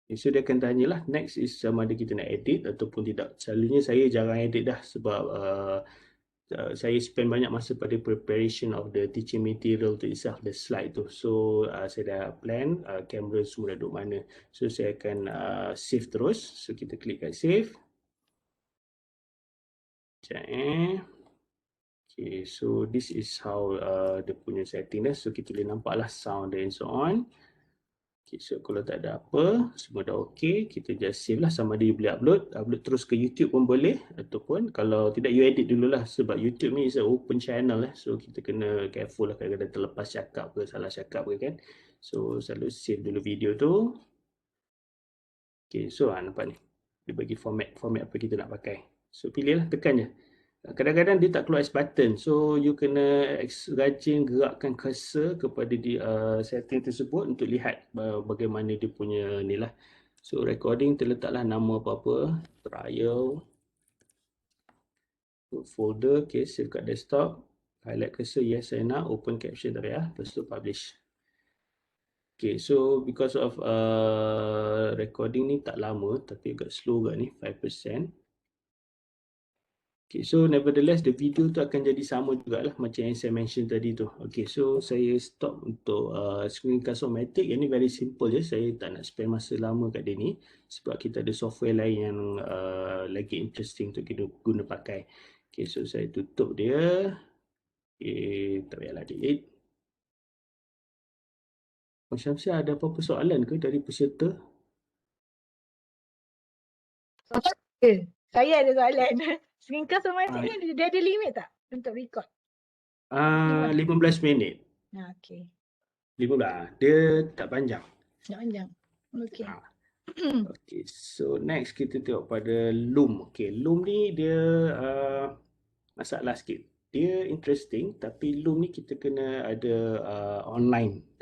Okay, so dia akan tanyalah next is sama ada kita nak edit ataupun tidak. Selalunya saya jarang edit dah sebab saya spend banyak masa pada preparation of the teaching material tu itself, the slide tu. So saya dah plan kamera semua dah duduk mana. So saya akan save terus. So kita klik kat save. Sekejap Okay, so this is how dia punya setting dah. So kita boleh nampak lah sound and so on. Okay, so kalau tak ada apa, semua dah okay, kita just save lah. Sama ada you boleh upload terus ke YouTube pun boleh, ataupun kalau tidak you edit dululah sebab YouTube ni is a open channel so kita kena careful lah kadang-kadang terlepas cakap ke, salah cakap ke kan. So selalu save dulu video tu. Okay, so nampak ni, dia bagi format apa kita nak pakai. So pilih lah, tekan je. Kadang-kadang dia tak keluar as button, so you kena rajin gerakkan cursor kepada di setting tersebut untuk lihat bagaimana dia punya ni lah. So recording terletaklah nama apa-apa, trial, folder, okay, save kat desktop, highlight cursor, yes saya nak, open caption tadi lepas tu publish. Okay, so because of recording ni tak lama tapi agak slow kat ni, 5%. Okay, so nevertheless the video tu akan jadi sama jugalah macam yang saya mention tadi tu. Okay, so saya stop untuk screencast automatic. Yang ni very simple je. Saya tak nak spend masa lama kat dia ni sebab kita ada software lain yang lagi interesting untuk kita guna pakai. Okay, so saya tutup dia. Okay, tak payahlah delete. Macam saya ada apa-apa soalan ke dari peserta? Saya ada soalan. Screencast automatic ni dia ada limit tak untuk record? 15 minit. Okay. 15. Dia tak panjang. Tak panjang. Okay. Okay, so next kita tengok pada Loom. Okay, Loom ni dia masalah sikit. Dia interesting tapi Loom ni kita kena ada online.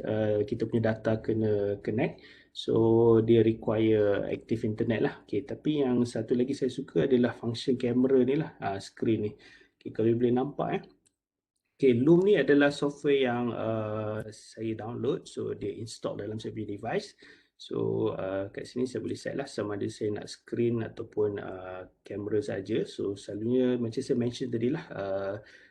Kita punya data kena connect. So dia require active internet lah. Okay, tapi yang satu lagi saya suka adalah function kamera ni lah, screen ni. Okay, kalau boleh nampak Okay, Loom ni adalah software yang saya download. So dia install dalam saya punya device. So kat sini saya boleh set lah sama ada saya nak screen ataupun kamera saja. So selalunya macam saya mention tadi lah,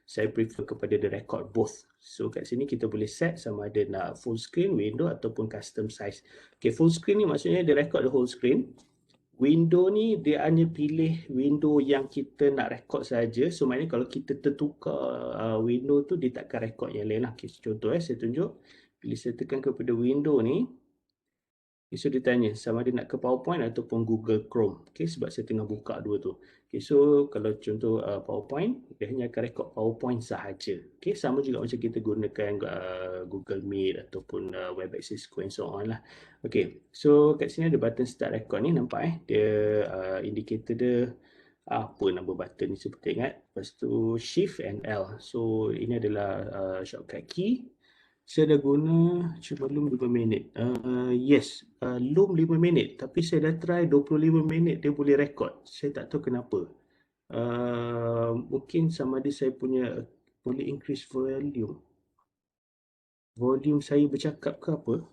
saya prefer kepada the record both. So kat sini kita boleh set sama ada nak full screen, window ataupun custom size. Okay, full screen ni maksudnya dia record the whole screen. Window ni dia hanya pilih window yang kita nak record saja. So maknanya kalau kita tertukar window tu dia takkan record yang lain lah. Okay, contoh saya tunjuk. Bila saya tekan kepada window ni, so dia tanya sama ada nak ke PowerPoint ataupun Google Chrome. Okay, sebab saya tengah buka dua tu. Okay, so kalau contoh PowerPoint, dia hanya akan record PowerPoint sahaja. Okay, sama juga macam kita gunakan Google Meet ataupun WebEx Cisco and so on lah. Okay, so kat sini ada button start record ni, nampak dia indicator dia apa nama button ni saya pun ingat. Lepas tu Shift and L. So ini adalah shortcut key. Saya dah guna cuba Loom 5 minit. Yes, Loom 5 minit. Tapi saya dah try 25 minit dia boleh record. Saya tak tahu kenapa. Mungkin sama ada saya punya boleh increase volume. Volume saya bercakap ke apa?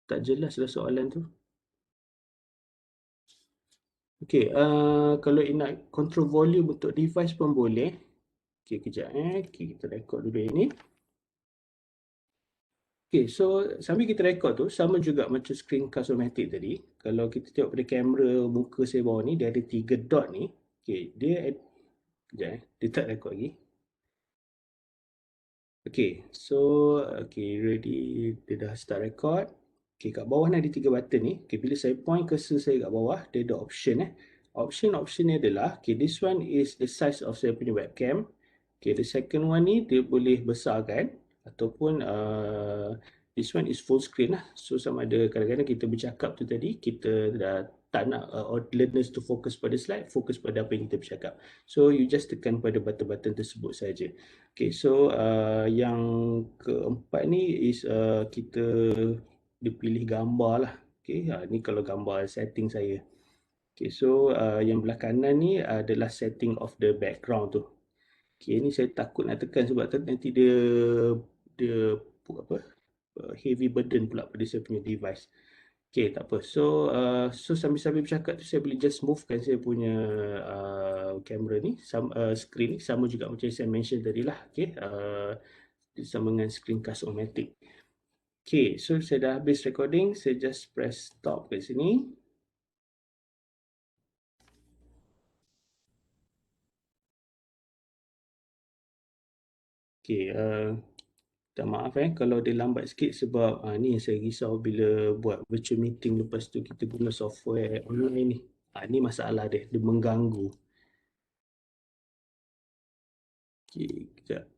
Tak jelas lah soalan tu. Okay, kalau nak control volume untuk device pun boleh. Okay, kejap Okay, kita record dulu ini. Okay, so sambil kita record tu, sama juga macam screencast-o-matic tadi. Kalau kita tengok pada kamera muka saya bawah ni, dia ada 3 dot ni. Okay, kejap dia tak record lagi. Okay, so okay, ready, dia dah start record. Okay, kat bawah ni ada 3 button ni. Okay, bila saya point cursor saya kat bawah, dia ada option Option ni adalah, okay, this one is the size of saya punya webcam. Okay, the second one ni dia boleh besarkan ataupun this one is full screen lah. So sama ada kadang-kadang kita bercakap tu tadi, kita dah tak nak learners to fokus pada slide, fokus pada apa yang kita bercakap. So you just tekan pada button-button tersebut saja. Okay, so yang keempat ni is kita dipilih gambar lah. Okay, ni kalau gambar setting saya. Okay, so yang belah kanan ni adalah setting of the background tu. Okay, ni saya takut nak tekan sebab nanti dia apa heavy burden pula pada saya punya device. Okay, tak apa. So sambil-sambil bercakap tu saya boleh just movekan saya punya kamera ni, screen ni sama juga macam saya mention tadi lah. Okay, sama dengan screencast-o-matic. Okay, so saya dah habis recording, saya just press stop kat sini. Okay, minta maaf kalau dia lambat sikit sebab ni yang saya risau bila buat virtual meeting lepas tu kita guna software online ni. Ni masalah dia mengganggu. Okay, kejap.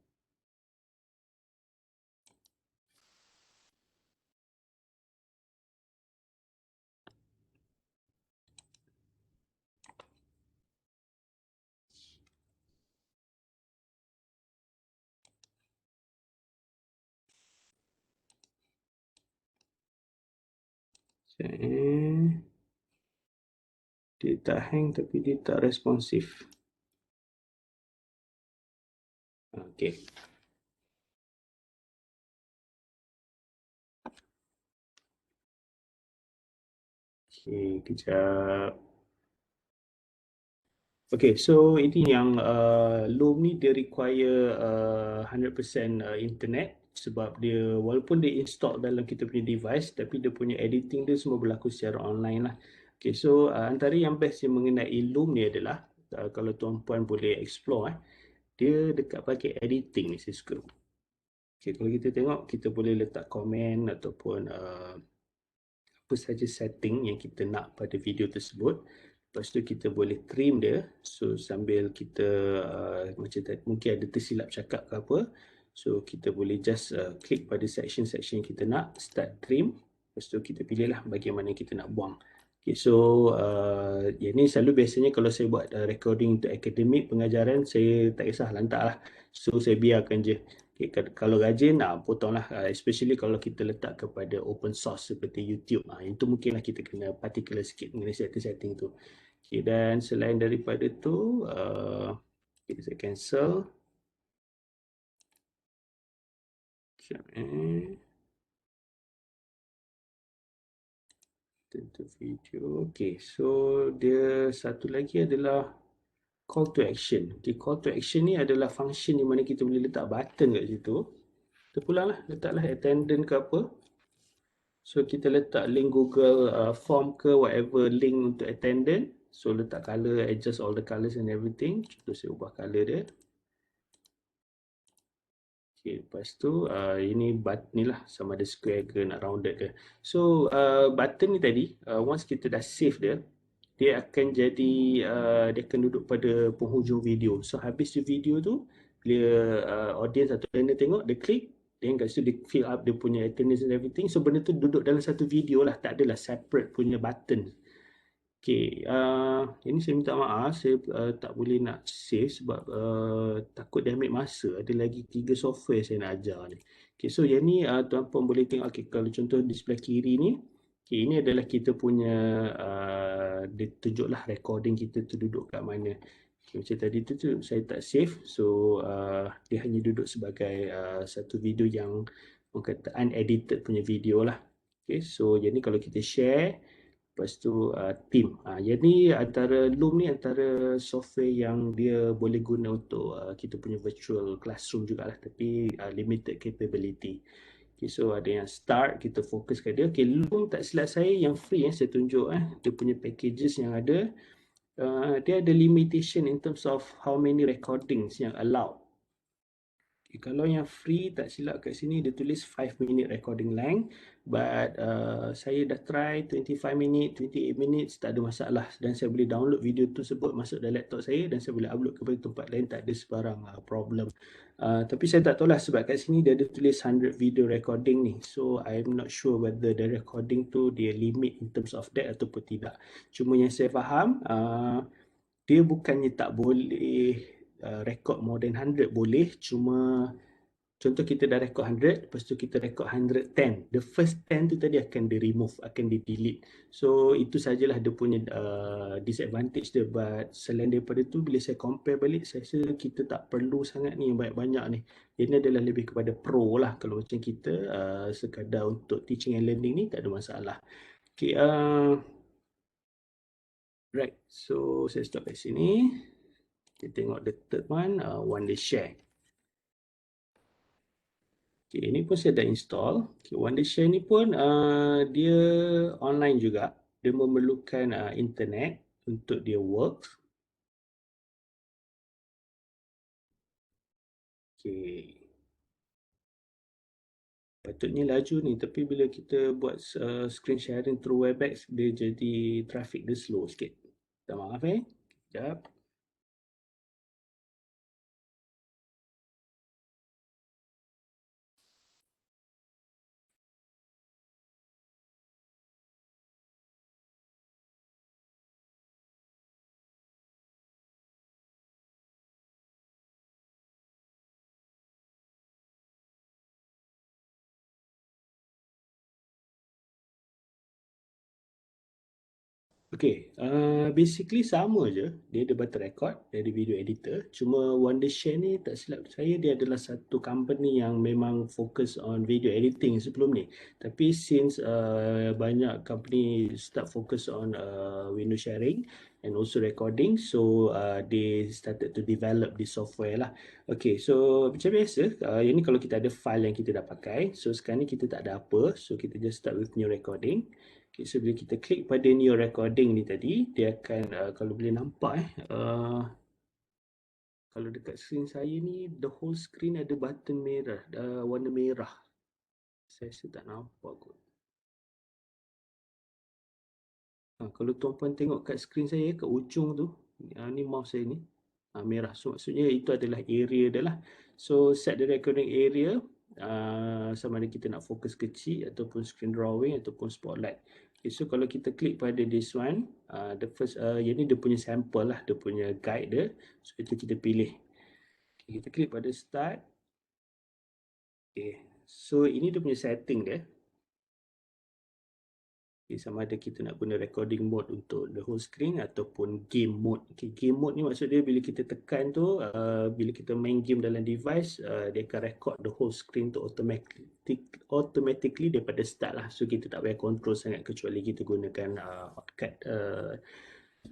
Dia tak hang tapi dia tak responsif. Okay. Okay, kejap. Okay, so ini yang Loom ni dia require 100% internet sebab dia walaupun dia install dalam kita punya device tapi dia punya editing dia semua berlaku secara online lah. Okay, so antara yang best yang mengenai Loom ni adalah kalau tuan-puan boleh explore dia dekat pakai editing ni saya suka. Okay, kalau kita tengok kita boleh letak komen ataupun apa saja setting yang kita nak pada video tersebut. Lepas tu kita boleh trim dia. So sambil kita macam tadi, mungkin ada tersilap cakap ke apa. So kita boleh just klik pada section-section yang kita nak, start trim. Lepas tu kita pilih lah bahagian mana kita nak buang. Okay, so yang ni selalu biasanya kalau saya buat recording untuk akademik pengajaran, saya tak kisah lantak lah. So saya biarkan je. Okay, kalau rajin, potonglah. Especially kalau kita letak kepada open source seperti YouTube. Itu mungkinlah kita kena particular sikit mengenai setting-setting tu. Okay, dan selain daripada tu, saya cancel. Tentu video. Okay, so dia satu lagi adalah call to action. Okay, call to action ni adalah function di mana kita boleh letak button kat situ. Kita pulanglah, letaklah attendant ke apa. So kita letak link Google form ke whatever link untuk attendant. So letak color, adjust all the colors and everything. Contoh saya ubah color dia. Okay, lepas tu ini button ni lah sama ada square ke nak rounded ke. So button ni tadi once kita dah save dia, dia akan jadi dia akan duduk pada penghujung video. So habis tu video tu bila audience atau learner tengok, dia klik, then kat situ dia fill up dia punya attendance and everything. So benda tu duduk dalam satu video lah, tak adalah separate punya button. Okay, ini saya minta maaf, saya tak boleh nak save sebab takut dia ambil masa. Ada lagi 3 software saya nak ajar ni. Okay, so yang ni tuan-puan boleh tengok. Okay, kalau contoh di sebelah kiri ni, okay, ini adalah kita punya, dia tunjuklah recording kita tu duduk kat mana. Okay, macam tadi tu saya tak save, so dia hanya duduk sebagai satu video yang orang kata unedited punya video lah. Okay, so yang ni kalau kita share, Lepas tu Team. Yang ni antara Loom ni antara software yang dia boleh guna untuk kita punya virtual classroom jugalah, tapi limited capability. Okay, so ada yang start, kita fokus ke dia. Okay, Loom tak silap saya yang free saya tunjuk dia punya packages yang ada. Dia ada limitation in terms of how many recordings yang allowed. Okay, kalau yang free tak silap kat sini dia tulis 5 minute recording length, but saya dah try 25 minit, 28 minutes, tak ada masalah, dan saya boleh download video tersebut masuk dalam laptop saya dan saya boleh upload kepada tempat lain, tak ada sebarang problem. Tapi saya tak tahulah sebab kat sini dia ada tulis 100 video recording ni, so I'm not sure whether the recording tu dia limit in terms of that ataupun tidak. Cuma yang saya faham dia bukannya tak boleh record more than 100, boleh, cuma contoh kita dah record 100, lepas tu kita record 110, the first 10 tu tadi akan di remove, akan di delete. So itu sajalah dia punya disadvantage dia, but selain daripada tu bila saya compare balik, saya rasa kita tak perlu sangat ni yang banyak-banyak ni. Ini adalah lebih kepada pro lah, kalau macam kita sekadar untuk teaching and learning ni tak ada masalah. Okay, right, so saya stop kat sini. Kita tengok the third one, Wondershare. Okay, ini pun saya dah install. Okay, Wondershare ni pun dia online juga. Dia memerlukan internet untuk dia work. Okay. Patutnya laju ni, tapi bila kita buat screen sharing through Webex, dia jadi traffic dia slow sikit. Minta maaf Sekejap. Okay, basically sama je. Dia ada button record, dia ada video editor. Cuma Wondershare ni tak silap saya dia adalah satu company yang memang fokus on video editing sebelum ni. Tapi since banyak company start focus on window sharing and also recording, so they started to develop this software lah. Okay, so macam biasa, yang ni kalau kita ada file yang kita dah pakai. So sekarang ni kita tak ada apa, so kita just start with new recording. Okay, so bila kita klik pada new recording ni tadi, dia akan, kalau boleh nampak kalau dekat screen saya ni, the whole screen ada button merah, warna merah. Saya rasa tak nampak kot. Kalau tuan-puan tengok kat screen saya, kat ujung tu, ni mouse saya ni, merah. So maksudnya itu adalah area dia lah. So set the recording area, sama ada kita nak fokus kecil ataupun screen drawing ataupun spotlight. Okay, so kalau kita klik pada this one, the first, yang ni dia punya sample lah, dia punya guide dia. So itu kita pilih. Okay, kita klik pada start. Okay, so ini dia punya setting dia. Okay, sama ada kita nak guna recording mode untuk the whole screen ataupun game mode. Okay, game mode ni maksud dia bila kita tekan tu, bila kita main game dalam device, dia akan record the whole screen tu automatically daripada start lah. So kita tak payah control sangat kecuali kita gunakan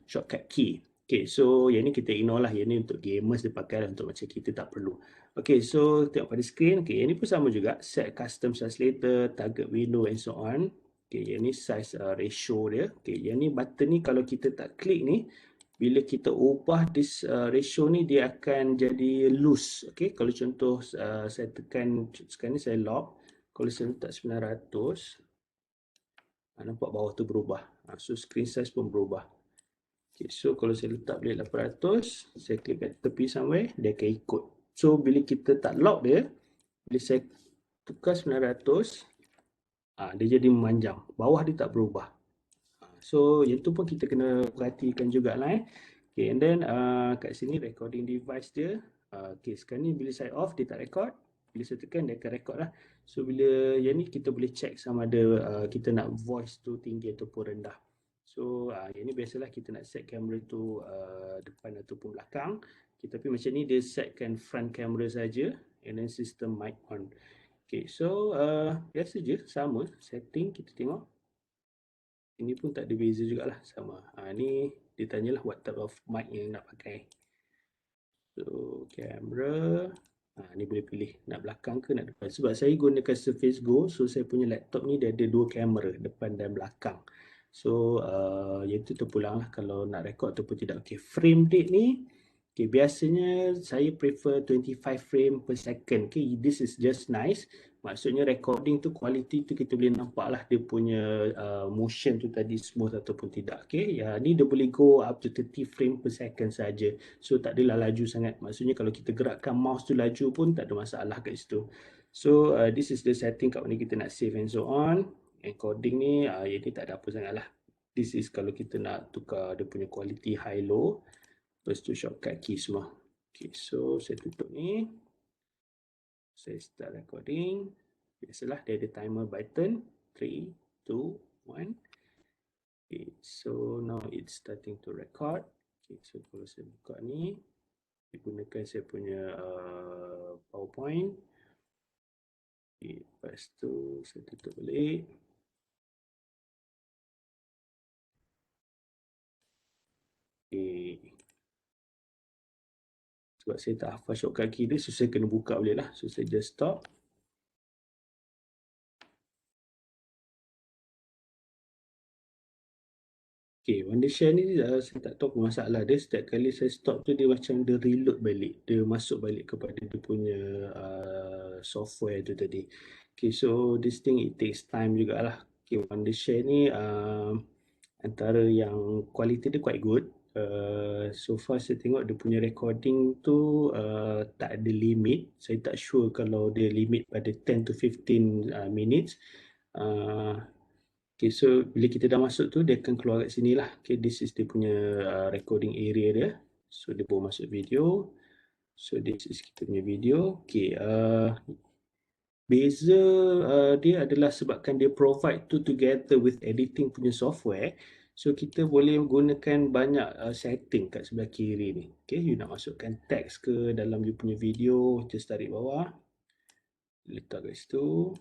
shortcut key. Okay, so yang ni kita ignore lah. Yang ni untuk gamers dia pakai lah, untuk macam kita tak perlu. Okay, so tengok pada screen. Okay, yang ni pun sama juga. Set custom translator, target window and so on. Okay, yang ni size ratio dia. Okay, yang ni button ni kalau kita tak klik ni, bila kita ubah this ratio ni, dia akan jadi loose. Okay, kalau contoh saya tekan, sekarang ni saya lock. Kalau saya letak 900, nampak bawah tu berubah. So screen size pun berubah. Okay, so kalau saya letak balik 800, saya klik kat tepi somewhere, dia akan ikut. So bila kita tak lock dia, bila saya tukar 900, dia jadi memanjang. Bawah dia tak berubah. So yang tu pun kita kena perhatikan jugalah. Okay, and then kat sini recording device dia. Okay, sekarang ni bila saya off, dia tak record. Bila saya tekan, dia akan record lah. So bila yang ni kita boleh check sama ada kita nak voice tu tinggi ataupun rendah. So yang ni biasalah kita nak set kamera tu depan ataupun belakang. Okay, tapi macam ni dia setkan front camera saja, and then system mic on. Okay, so biasa je, sama setting, kita tengok. Ini pun tak ada beza jugalah, sama. Ni dia tanyalah what type of mic yang nak pakai. So kamera, ni boleh pilih nak belakang ke nak depan. Sebab saya gunakan Surface Go, so saya punya laptop ni dia ada 2 kamera, depan dan belakang. So iaitu terpulang lah kalau nak record ataupun tidak. Okay, frame rate ni, okay, biasanya saya prefer 25 frame per second. Okay, this is just nice. Maksudnya recording tu, quality tu kita boleh nampak lah dia punya motion tu tadi smooth ataupun tidak. Okay, ni dia boleh go up to 30 frame per second saja. So tak adalah laju sangat. Maksudnya kalau kita gerakkan mouse tu laju pun tak ada masalah kat situ. So this is the setting kat mana kita nak save and so on. Encoding ni, ini tak ada apa sangat lah. This is kalau kita nak tukar dia punya quality high low. Lepas tu shortcut key semua. Okay, so saya tutup ni. Saya start recording. Biasalah dia ada timer button. 3, 2, 1. Okay, so now it's starting to record. Okay, so kalau saya buka ni, saya gunakan saya punya PowerPoint. Okay, lepas tu saya tutup balik. Okay. Sebab saya tak hafal shortcut key dia, so saya kena buka balik lah. So saya just stop. Okay, Wondershare ni saya tak tahu apa masalah dia. Setiap kali saya stop tu dia macam dia reload balik. Dia masuk balik kepada dia punya software tu tadi. Okay, so this thing it takes time jugalah. Okay, Wondershare ni antara yang quality dia quite good. So far saya tengok dia punya recording tu tak ada limit. Saya tak sure kalau dia limit pada 10 to 15 minutes. Okay, so bila kita dah masuk tu dia akan keluar kat sini lah. Okay, this is dia punya recording area dia. So dia bawa masuk video. So this is kita punya video. Okay, beza dia adalah sebabkan dia provide tu together with editing punya software. So kita boleh gunakan banyak setting kat sebelah kiri ni. Okay, you nak masukkan teks ke dalam you punya video, just tarik bawah. Letak kat situ.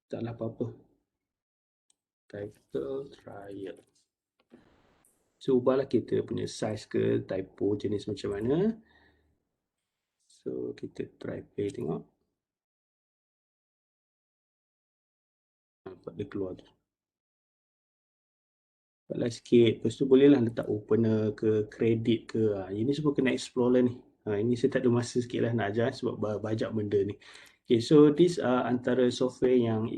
Taklah apa-apa. Title trial. So ubahlah kita punya size ke typo jenis macam mana. So kita try play tengok. Nampak dia keluar tu. Buatlah sikit. Lepas tu bolehlah letak opener ke credit ke. Ini semua kena explore lah ni. Ini saya tak ada masa sikit lah nak ajar sebab banyak benda ni. Okay, so this antara software yang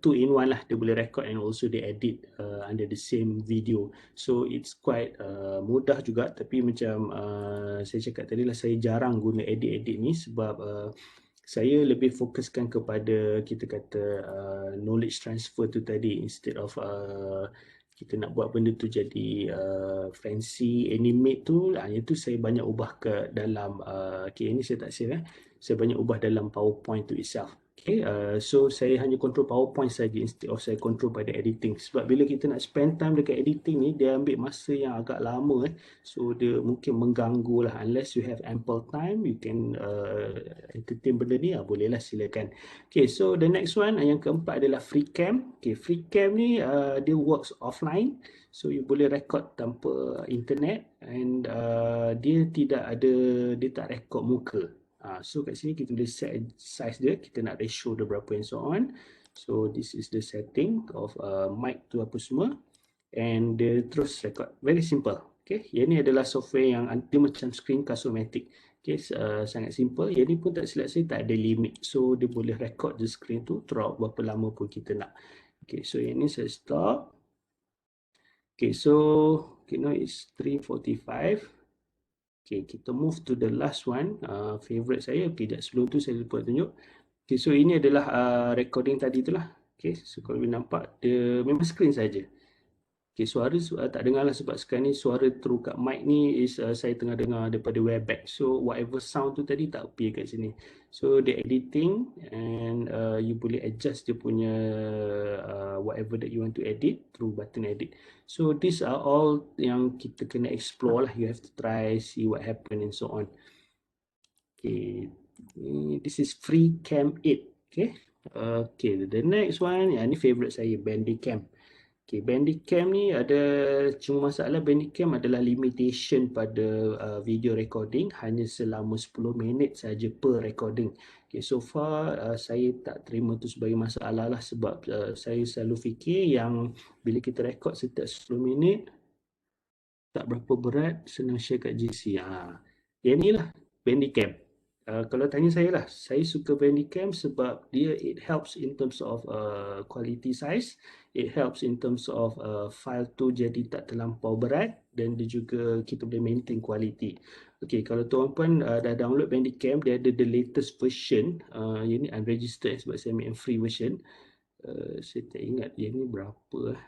2-in-1 lah. Dia boleh record and also dia edit under the same video. So it's quite mudah juga. Tapi macam saya cakap tadi lah, saya jarang guna edit-edit ni sebab saya lebih fokuskan kepada kita kata knowledge transfer tu tadi instead of kita nak buat benda tu jadi fancy animate tu, itu saya banyak ubah ke dalam okay, ini saya tak save saya banyak ubah dalam PowerPoint tu itself. Okay, so saya hanya control PowerPoint saja instead of saya control pada editing. Sebab bila kita nak spend time dekat editing ni, dia ambil masa yang agak lama so dia mungkin mengganggu lah. Unless you have ample time, you can entertain benda ni, bolehlah silakan. Okay, so the next one yang keempat adalah FreeCam. Okay, FreeCam ni dia works offline. So you boleh record tanpa internet and dia tak record muka. So kat sini kita boleh set size dia, kita nak ratio dia berapa and so on. So this is the setting of mic tu apa semua and dia terus record. Very simple. Okay, yang ni adalah software yang dia macam screencast-o-matic. Okay, sangat simple. Yang ni pun tak silap saya tak ada limit. So dia boleh record the screen tu throughout berapa lama pun kita nak. Okay, so yang ni saya stop. Okay, so now it's 3:45. Okay, kita move to the last one, favorite saya. Okay, sebelum tu saya lupa tunjuk. Okay, so ini adalah recording tadi tu lah. Okay, so kalau boleh nampak, dia memang screen saja. Okay, suara tak dengar lah sebab sekarang ni suara through kat mic ni is saya tengah dengar daripada Webex. So whatever sound tu tadi tak appear kat sini. So dia editing and you boleh adjust dia punya whatever that you want to edit through button edit. So these are all yang kita kena explore lah. You have to try, see what happen and so on. Okay, this is FreeCam 8. Okay, Okay, the next one, yang ni favorite saya, Bandicam. Okay, Bandicam ni ada, cuma masalah Bandicam adalah limitation pada video recording, hanya selama 10 minit saja per recording. Okay, so far saya tak terima tu sebagai masalah lah, sebab saya selalu fikir yang bila kita record setiap 10 minit, tak berapa berat, senang share kat GC. Yang ni lah, Bandicam. Kalau tanya saya lah, saya suka Bandicam sebab dia, it helps in terms of quality size, it helps in terms of file tu jadi tak terlampau berat, dan dia juga kita boleh maintain quality. Okay, kalau tuan-puan dah download Bandicam, dia ada the latest version. Yang ni unregistered sebab saya ambil yang free version. Saya tak ingat yang ni berapa.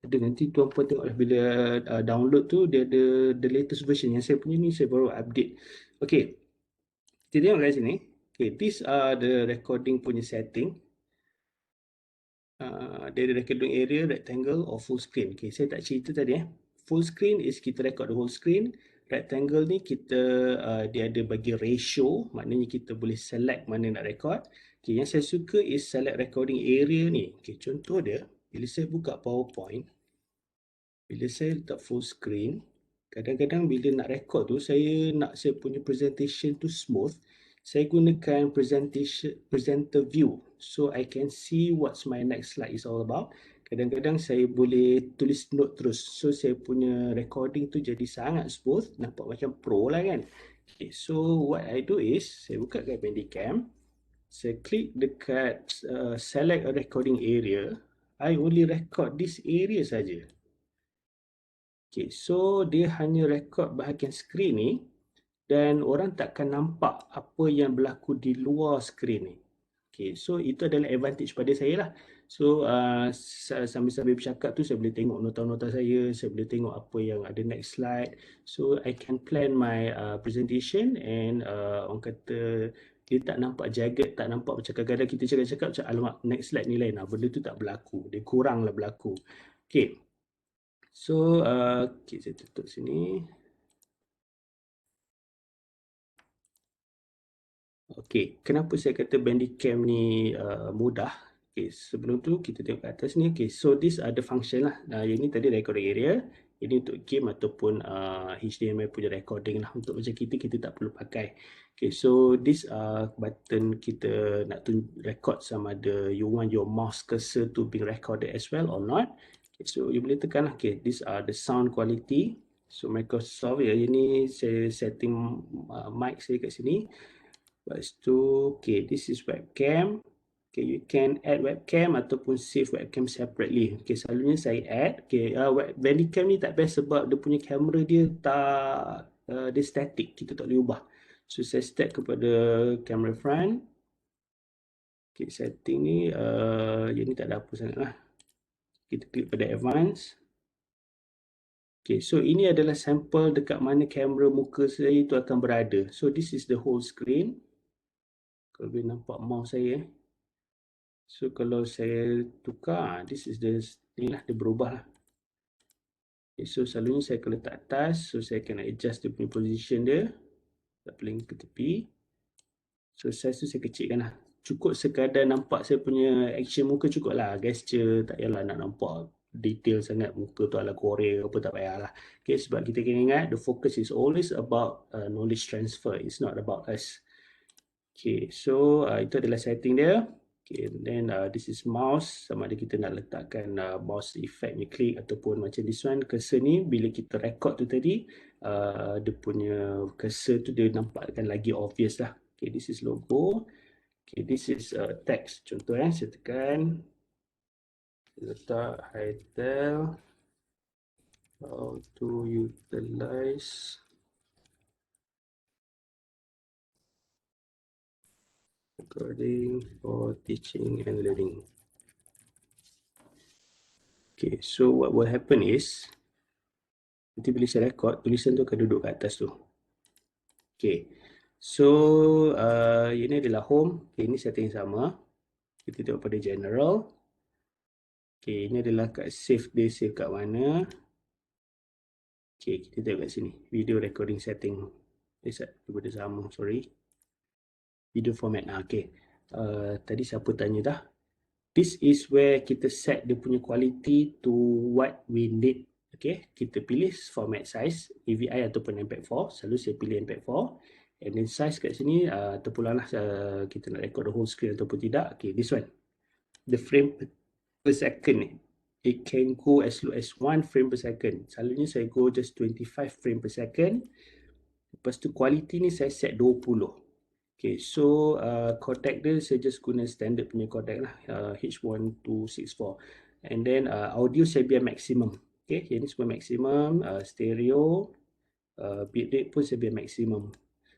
Ada, nanti tuan-puan tengoklah bila download tu, dia ada the latest version. Yang saya punya ni saya baru update. Okay, kita tengok kat sini. Okay, these are the recording punya setting. Dia ada recording area, rectangle or full screen. Okay, saya tak cerita tadi. Full screen is kita record the whole screen. Rectangle ni kita dia ada bagi ratio, maknanya kita boleh select mana nak record. Okay, yang saya suka is select recording area ni. Okay, contoh dia, bila saya buka PowerPoint, bila saya letak full screen, kadang-kadang bila nak record tu, saya nak saya punya presentation tu smooth, saya gunakan presenter view. So I can see what's my next slide is all about. Kadang-kadang saya boleh tulis note terus. So saya punya recording tu jadi sangat smooth, nampak macam pro lah kan. Okay, so what I do is, saya buka kat Bandicam, saya klik dekat select a recording area. I only record this area saja. Okay, so dia hanya rekod bahagian skrin ni, dan orang takkan nampak apa yang berlaku di luar skrin ni. Okay, so itu adalah advantage pada saya lah. So sambil-sambil bercakap tu, saya boleh tengok nota-nota saya boleh tengok apa yang ada next slide. So I can plan my presentation, and orang kata dia tak nampak jagged, tak nampak macam kadang-kadang kita cakap-cakap macam alamak next slide ni lain. Benda tu tak berlaku, dia kurang lah berlaku. Okay. So, okay, saya tutup sini. Okay, kenapa saya kata Bandicam ni mudah? Okay, sebelum tu kita tengok kat atas ni. Okay, so this are the function lah. Yang ni tadi recording area. Ini untuk game ataupun HDMI punya recording lah. Untuk macam kita tak perlu pakai. Okay, so this button kita nak record sama ada you want your mouse cursor to be recorded as well or not. Okay, so you boleh tekan lah. Okay, these are the sound quality. So Microsoft ya, ini saya setting mic saya kat sini. Lepas tu, okay, this is webcam. Okay, you can add webcam ataupun save webcam separately. Okay, selalunya saya add. Okay, Bandicam ni tak best sebab dia punya kamera dia tak, dia static. Kita tak boleh ubah. So, saya set kepada camera front. Okay, setting ni, yang ni tak ada apa sangat lah. Kita klik pada advance. Okay, so ini adalah sampel dekat mana kamera muka saya itu akan berada. So, this is the whole screen. Kalau boleh nampak mouse saya. So kalau saya tukar, this is the, ni lah dia berubah lah. Okay, so selalunya saya akan letak atas, so saya akan adjust dia punya position dia. Tak paling ke tepi. So size tu saya kecilkan lah. Cukup sekadar nampak saya punya action muka cukup lah. Gesture tak payahlah nak nampak detail sangat muka tu ala Korea apa, tak payahlah. Okay, sebab kita kena ingat the focus is always about knowledge transfer. It's not about us. Okay, so itu adalah setting dia. Okay, then this is mouse. Sama ada kita nak letakkan mouse effect ni klik ataupun macam this one. Cursor ni bila kita record tu tadi, dia punya cursor tu dia nampakkan lagi obvious lah. Okay, this is logo. Okay, this is text. Contoh saya tekan. Letak Hitel. How to utilize recording for teaching and learning. Okay, so what will happen is, nanti bila saya record, tulisan tu akan duduk kat atas tu. Okay, so ini adalah home. Okay, ini setting sama. Kita tengok pada general. Okay, ini adalah kat save, dia save kat mana. Okay, kita tengok kat sini. Video recording setting. Daripada sama, sorry. Video format. Okay. Tadi siapa tanya dah? This is where kita set dia punya quality to what we need. Okay, kita pilih format size, AVI ataupun MPEG-4. Selalu saya pilih MPEG-4. And then size kat sini, terpulanglah kita nak record the whole screen ataupun tidak. Okay, this one. The frame per second ni. It can go as low as 1 frame per second. Selalunya saya go just 25 frame per second. Lepas tu quality ni saya set 20. Okay, so codec dia saya just guna standard punya codec lah, H1264. And then audio saya biar maximum. Okay, ini semua maximum. Stereo, bitrate pun saya biar maximum.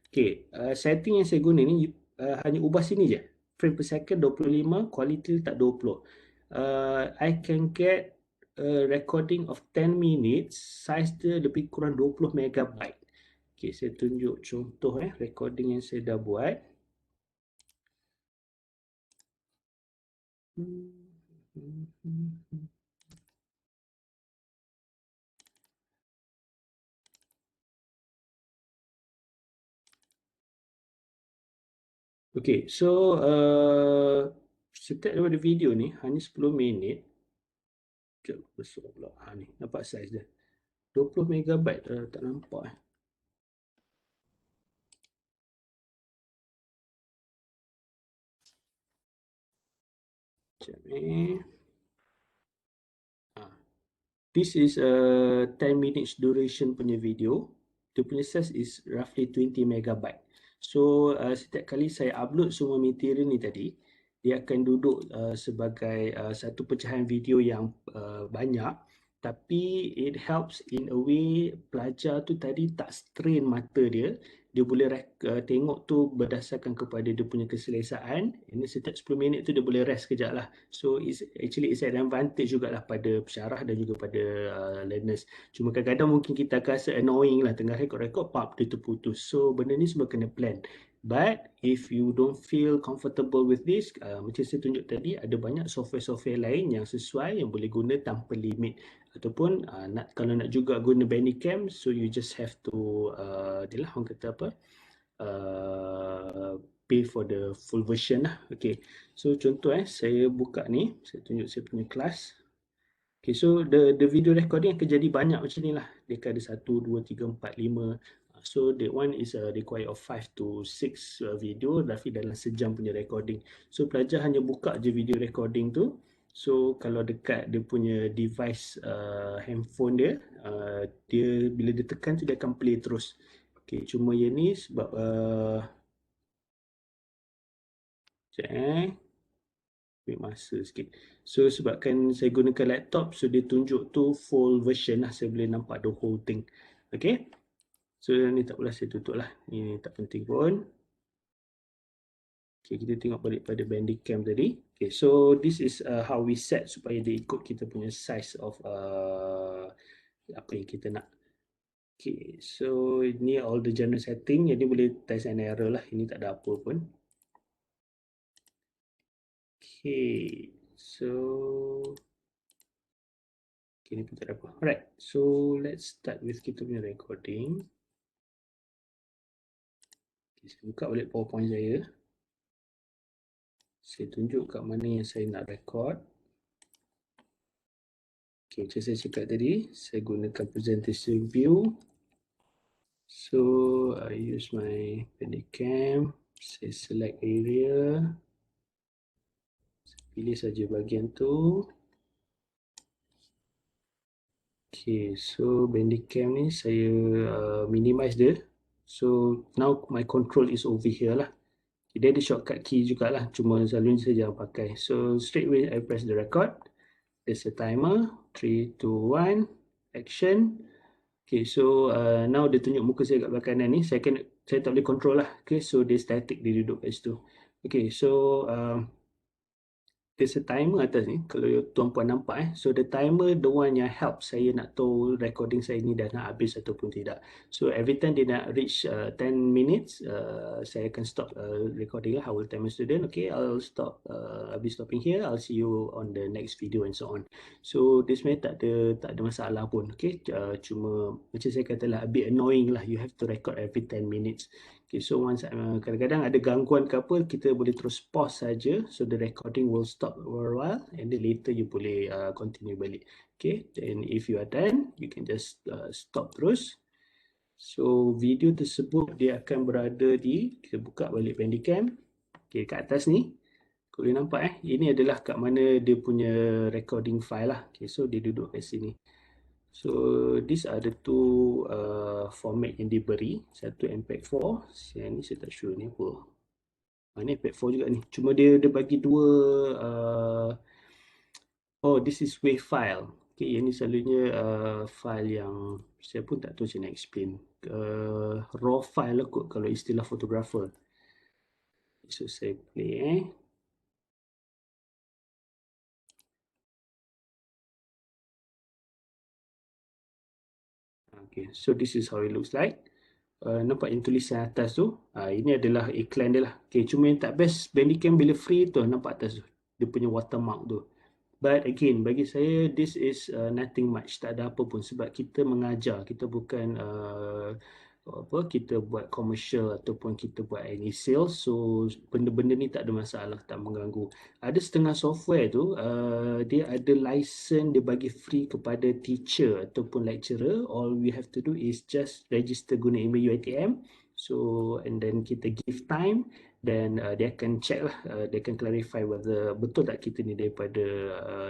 Okay, setting yang saya guna ni hanya ubah sini je. Frame per second 25, quality tak 20. I can get a recording of 10 minutes, size dia lebih kurang 20 megabyte. Okay, saya tunjuk contoh recording yang saya dah buat. Okay, so setiap daripada video ni hanya 10 minit. Sekejap, besar pula. Ni, nampak saiz dia. 20 megabyte, tak nampak. Sekejap ni. This is a 10 minutes duration punya video. Dia punya size is roughly 20 megabyte. So setiap kali saya upload semua material ni tadi, dia akan duduk sebagai satu pecahan video yang banyak, tapi it helps in a way pelajar tu tadi tak strain mata dia. Dia boleh tengok tu berdasarkan kepada dia punya keselesaan. Ini setiap 10 minit tu dia boleh rest kejap lah. So it's an advantage jugalah pada pensyarah dan juga pada learners. Cuma kadang-kadang mungkin kita akan rasa annoying lah, tengah rekod-rekod, pap, dia terputus. So benda ni semua kena plan. But if you don't feel comfortable with this, macam saya tunjuk tadi, ada banyak software-software lain yang sesuai, yang boleh guna tanpa limit. Ataupun kalau nak juga guna Bandicam, so you just have to dia lah orang kata apa, pay for the full version lah. Okay, so contoh saya buka ni, saya tunjuk saya punya kelas. Okay, so the video recording akan jadi banyak macam ni lah. Dia akan ada 1, 2, 3, 4, 5. So that one is require of 5 to 6 video, roughly dalam sejam punya recording. So pelajar hanya buka je video recording tu. So kalau dekat dia punya device handphone dia, dia bila dia tekan tu dia akan play terus. Okay, cuma yang ni sebab ambil masa sikit. So sebabkan saya gunakan laptop, so dia tunjuk tu full version lah, saya boleh nampak the whole thing. Okay, so ni tak apalah, saya tutup lah, ni tak penting pun. Okay, kita tengok balik pada Bandicam tadi. Okay, so this is how we set supaya dia ikut kita punya size of apa yang kita nak. Okay, so ni all the general setting. Jadi boleh test and error lah. Ini tak ada apa pun. Okay, so okay, ni pun tak ada apa. Alright, so let's start with kita punya recording. Okay, saya buka balik PowerPoint saya. Saya tunjuk kat mana yang saya nak record. Okay, macam saya cakap tadi, saya gunakan presentation view. So, I use my Bandicam. Saya select area. Saya pilih saja bahagian tu. Okay, so Bandicam ni saya minimize dia. So, now my control is over here lah. Dia ada shortcut key jugalah, cuma selalunya saya jangan pakai. So straight away I press the record. There's a timer. 3, 2, 1, action. Okay, so now dia tunjuk muka saya kat belah kanan ni. Saya tak boleh control lah. Okay, so dia static, dia duduk kat situ. Okay, so there's a timer atas ni, kalau tuan-puan nampak so the timer the one yang help saya nak tahu recording saya ni dah nak habis ataupun tidak. So every time dia nak reach 10 minutes, saya akan stop recording lah. I will tell my student, okay, I'll stop, I'll be stopping here, I'll see you on the next video and so on. So this sebenarnya tak ada masalah pun. Okay, cuma macam saya kata lah, a bit annoying lah, you have to record every 10 minutes. Okay, so once kadang-kadang ada gangguan ke apa, kita boleh terus pause saja, so the recording will stop for a while and then later you boleh continue balik. Okay, then if you are done, you can just stop terus. So video tersebut dia akan berada di, kita buka balik Bandicam. Okay, kat atas ni kau boleh nampak ini adalah kat mana dia punya recording file lah. Okay, so dia duduk kat sini. So these are the two format yang diberi. Satu MPEG-4, yang ni saya tak sure ni apa. Ni MPEG-4 juga ni. Cuma dia bagi dua oh, this is WAV file. Okay, yang ni selalunya file yang saya pun tak tahu macam nak explain. Raw file lah kot kalau istilah fotografer. So saya play Okay, so this is how it looks like. Nampak yang tulisan atas tu? Ini adalah iklan dia lah. Okay, cuma yang tak best Bandicam bila free tu, nampak atas tu. Dia punya watermark tu. But again, bagi saya, this is nothing much. Tak ada apa pun sebab kita mengajar. Kita bukan kita buat commercial ataupun kita buat any sales. So, benda-benda ni tak ada masalah, tak mengganggu. Ada setengah software tu, dia ada license dia bagi free kepada teacher ataupun lecturer. All we have to do is just register guna email UiTM. So, and then kita give time. Dan dia akan check lah, dia akan clarify whether betul tak kita ni daripada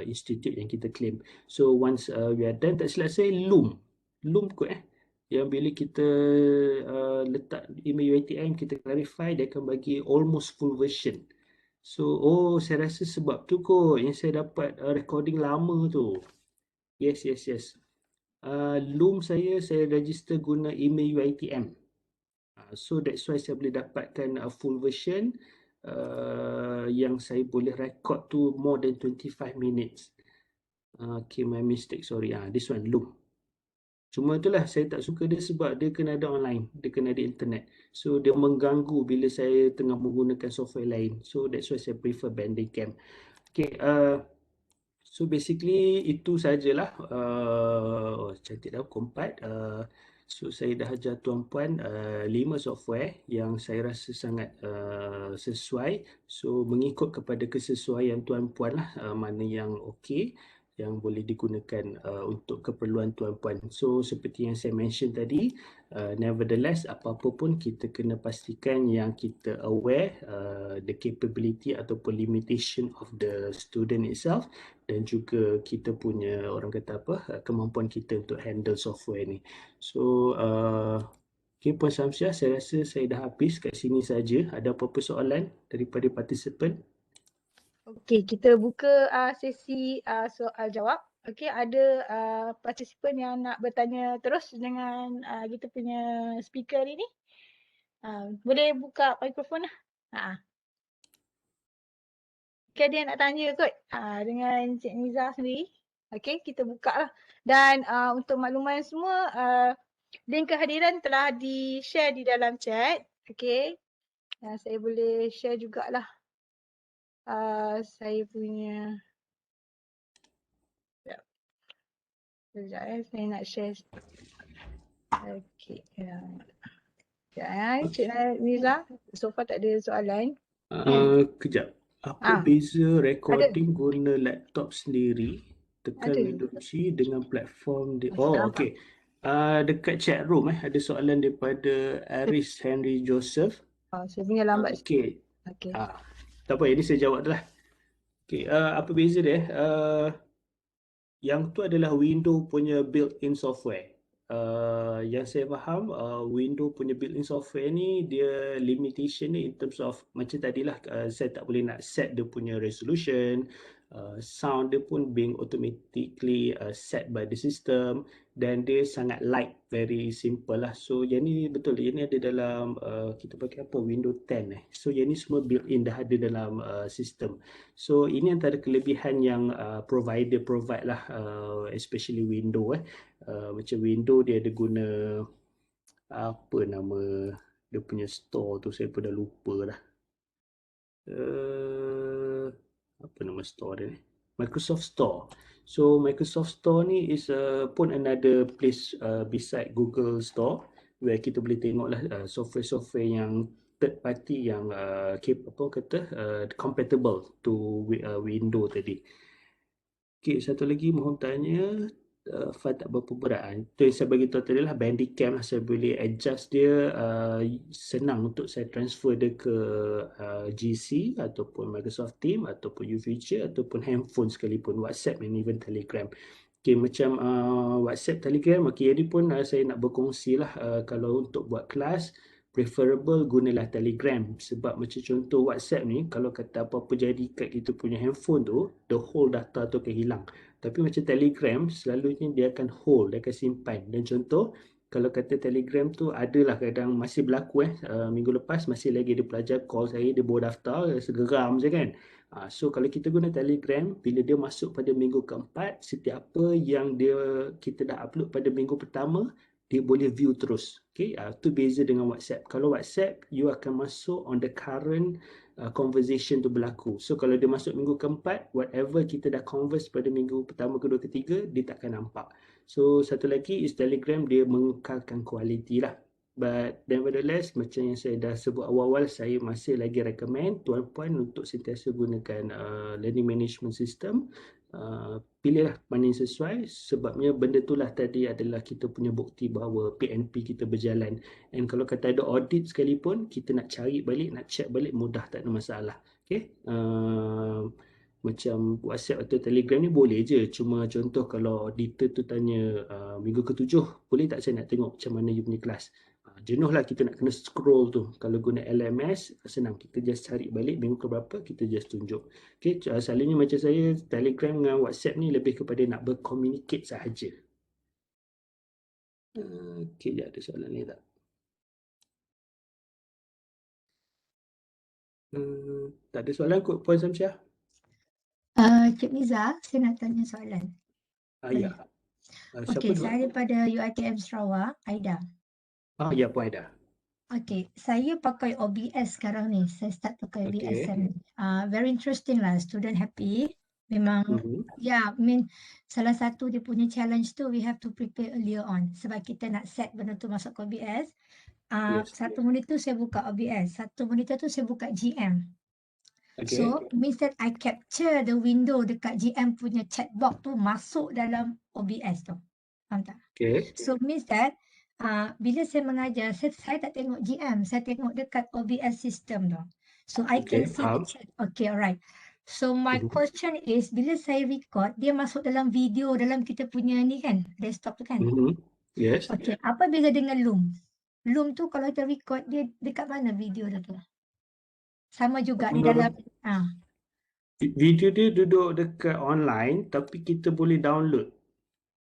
institute yang kita claim. So once we are done, tak silap saya Loom kot yang bila kita letak email UiTM, kita clarify, dia akan bagi almost full version. So saya rasa sebab tu kot yang saya dapat recording lama tu. Yes. Loom saya register guna email UiTM. So that's why saya boleh dapatkan full version yang saya boleh record tu more than 25 minutes. Okay, my mistake, sorry. This one, Loom. Cuma itulah saya tak suka dia sebab dia kena ada online, dia kena ada internet. So dia mengganggu bila saya tengah menggunakan software lain. So that's why saya prefer Bandicam. Okay, so basically itu sajalah. Cantik dah kompat. So saya dah ajar tuan-puan 5 software yang saya rasa sangat sesuai. So mengikut kepada kesesuaian tuan-puan lah mana yang okey, yang boleh digunakan untuk keperluan tuan-puan. So seperti yang saya mention tadi, nevertheless apa-apa pun kita kena pastikan yang kita aware the capability ataupun limitation of the student itself, dan juga kita punya kemampuan kita untuk handle software ni. So okay, Puan Samsiah, saya rasa saya dah habis kat sini saja. Ada apa-apa soalan daripada participant? Okey, kita buka sesi soal jawab. Okey, ada participant yang nak bertanya terus dengan kita punya speaker ini. Boleh buka mikrofon lah. Okay, dia nak tanya kot dengan Cik Niza sendiri. Okey, kita buka lah. Dan untuk makluman semua, link kehadiran telah di-share di dalam chat. Okey, saya boleh share jugalah saya punya. Sekejap saya nak share. Okey. Sekejap Cik Niza, so far tak ada soalan. Kejap. Apa beza recording guna laptop sendiri, tekan Ada. Windows C dengan platform dia? Okey. Dekat chat room ada soalan daripada Aris Henry Joseph. Saya punya lambat. Okey. Okey. Tak apa, ini saya jawab dah lah. Okey, apa beza dia? Yang tu adalah Windows punya built-in software. Yang saya faham, Windows punya built-in software ni dia limitation ni in terms of macam tadilah, saya tak boleh nak set dia punya resolution, sound dia pun being automatically set by the system, dan dia sangat light, very simple lah. So yang ni betul, yang ni ada dalam kita pakai apa, Windows 10 So yang ni semua built-in dah ada dalam sistem. So ini antara kelebihan yang provider provide lah, especially Windows macam Windows dia ada guna apa nama dia punya store tu, saya pun dah lupa dah. Apa nama store dia ni? Microsoft Store. So Microsoft Store ni is pun another place beside Google Store. where kita boleh tengoklah software-software yang third party yang compatible to Windows tadi. Okay, satu lagi mohon tanya, file tak berapa berat. Itu yang saya bagi tahu tadi lah, Bandicam lah, saya boleh adjust dia, senang untuk saya transfer dia ke GC ataupun Microsoft Teams ataupun UFeature ataupun handphone sekalipun, WhatsApp and even Telegram. Okay, macam WhatsApp, Telegram, okay, ini pun saya nak berkongsi lah, kalau untuk buat kelas, preferable gunalah Telegram. Sebab macam contoh WhatsApp ni, kalau kata apa-apa jadi kat kita punya handphone tu, the whole data tu akan hilang. Tapi macam Telegram, selalunya dia akan hold, dia akan simpan. Dan contoh, kalau kata Telegram tu adalah kadang masih berlaku minggu lepas masih lagi ada pelajar call saya, dia bawa daftar, segeram je kan. So kalau kita guna Telegram, bila dia masuk pada minggu keempat, setiap apa yang kita dah upload pada minggu pertama, dia boleh view terus. Okay, tu beza dengan WhatsApp. Kalau WhatsApp, you akan masuk on the current conversation tu berlaku. So kalau dia masuk minggu keempat, whatever kita dah converse pada minggu pertama, kedua, ketiga, dia takkan nampak. So satu lagi is Telegram, dia mengekalkan kualiti lah. But nevertheless, macam yang saya dah sebut awal-awal, saya masih lagi recommend tuan-puan untuk sentiasa gunakan learning management system. Pilihlah mana yang sesuai, sebabnya benda itulah tadi adalah kita punya bukti bahawa PNP kita berjalan. And kalau kata ada audit sekalipun, kita nak cari balik, nak check balik, mudah, tak ada masalah. Okay, macam WhatsApp atau Telegram ni boleh je. Cuma contoh kalau auditor tu tanya minggu ke-7, boleh tak saya nak tengok macam mana you punya kelas. Jenuh lah kita nak kena scroll tu. Kalau guna LMS, senang. Kita just cari balik minggu ke berapa, kita just tunjuk. Okay, selalunya macam saya, Telegram dengan WhatsApp ni lebih kepada nak bercommunicate sahaja. Okay, ada soalan ni tak? Tak ada soalan kot, Puan Samsyah? Cik Niza, saya nak tanya soalan. Ya. Siapa Okey, tu? saya daripada UiTM Sarawak, Aida. Ya, Puan Aida. Okey, saya pakai OBS sekarang ni. Saya start pakai OBS. Very interesting lah, student happy. Memang, I mean, salah satu dia punya challenge tu, we have to prepare earlier on. Sebab kita nak set benda tu masuk ke OBS. Satu monitor saya buka OBS, satu monitor tu saya buka GM. So, means that I capture the window dekat GM punya chat box tu masuk dalam OBS tu. Faham tak? So, means that bila saya mengajar, saya tak tengok GM, saya tengok dekat OBS system tu. So, I can see the chat. Okay, alright. So, my question is, bila saya record, dia masuk dalam video dalam kita punya ni kan, desktop tu kan? Yes. Okay, apa beza dengan Loom? Loom tu kalau kita record, dia dekat mana video tu? Sama juga di dalam video dia duduk dekat online tapi kita boleh download.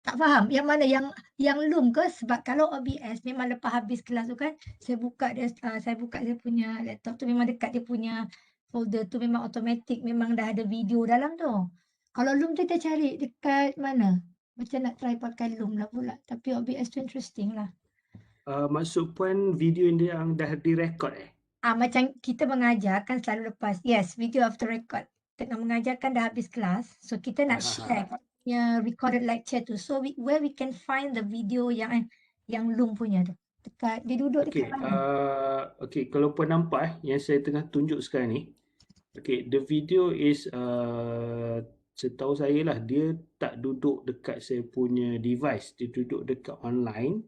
Tak faham yang mana, yang Loom ke? Sebab kalau OBS memang lepas habis kelas tu kan, saya buka saya punya laptop tu, memang dekat dia punya folder tu memang automatic, memang dah ada video dalam tu. Kalau Loom tu kita cari dekat mana? Macam nak try pakai Loom lah pula. Tapi OBS tu interesting lah. Maksud Puan video yang dah direkod Macam kita mengajar kan selalu lepas, yes, video after record. Tengah mengajar kan dah habis kelas, so kita nak share punya recorded lecture tu. So where we can find the video yang Loom punya tu. Dekat, dia duduk dekat mana? Okay, kalau Puan nampak yang saya tengah tunjuk sekarang ni. Okay, the video is setahu saya lah, dia tak duduk dekat saya punya device, dia duduk dekat online.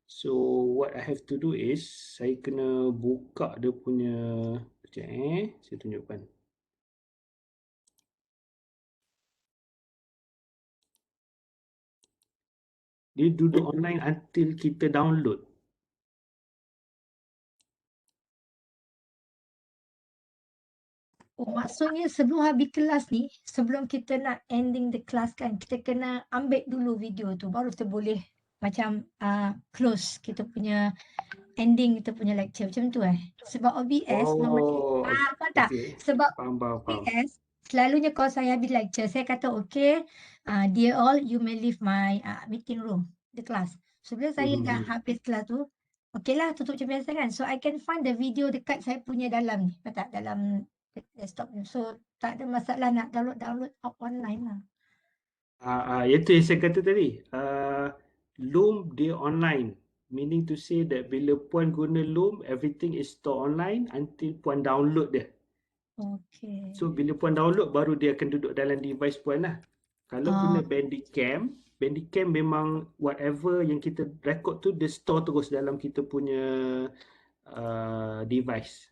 So what I have to do is saya kena buka dia punya, saya tunjukkan. Dia duduk online until kita download. Maksudnya sebelum habis kelas ni, sebelum kita nak ending the class kan, kita kena ambil dulu video tu, baru kita boleh macam close kita punya ending kita punya lecture macam tu Sebab OBS faham tak? Sebab OBS selalunya kalau saya habis lecture, saya kata okay, dear all, you may leave my meeting room, the class. So bila saya dah habis kelas tu, okay lah, tutup macam biasa kan. So I can find the video dekat saya punya dalam ni, tak? Dalam desktop ni. So tak ada masalah nak download online lah. Itu yang saya kata tadi. Loom dia online. Meaning to say that bila Puan guna Loom, everything is stored online until Puan download dia. Okay. So bila Puan download, baru dia akan duduk dalam device Puan lah. Kalau guna Bandicam memang whatever yang kita record tu, dia store terus dalam kita punya device.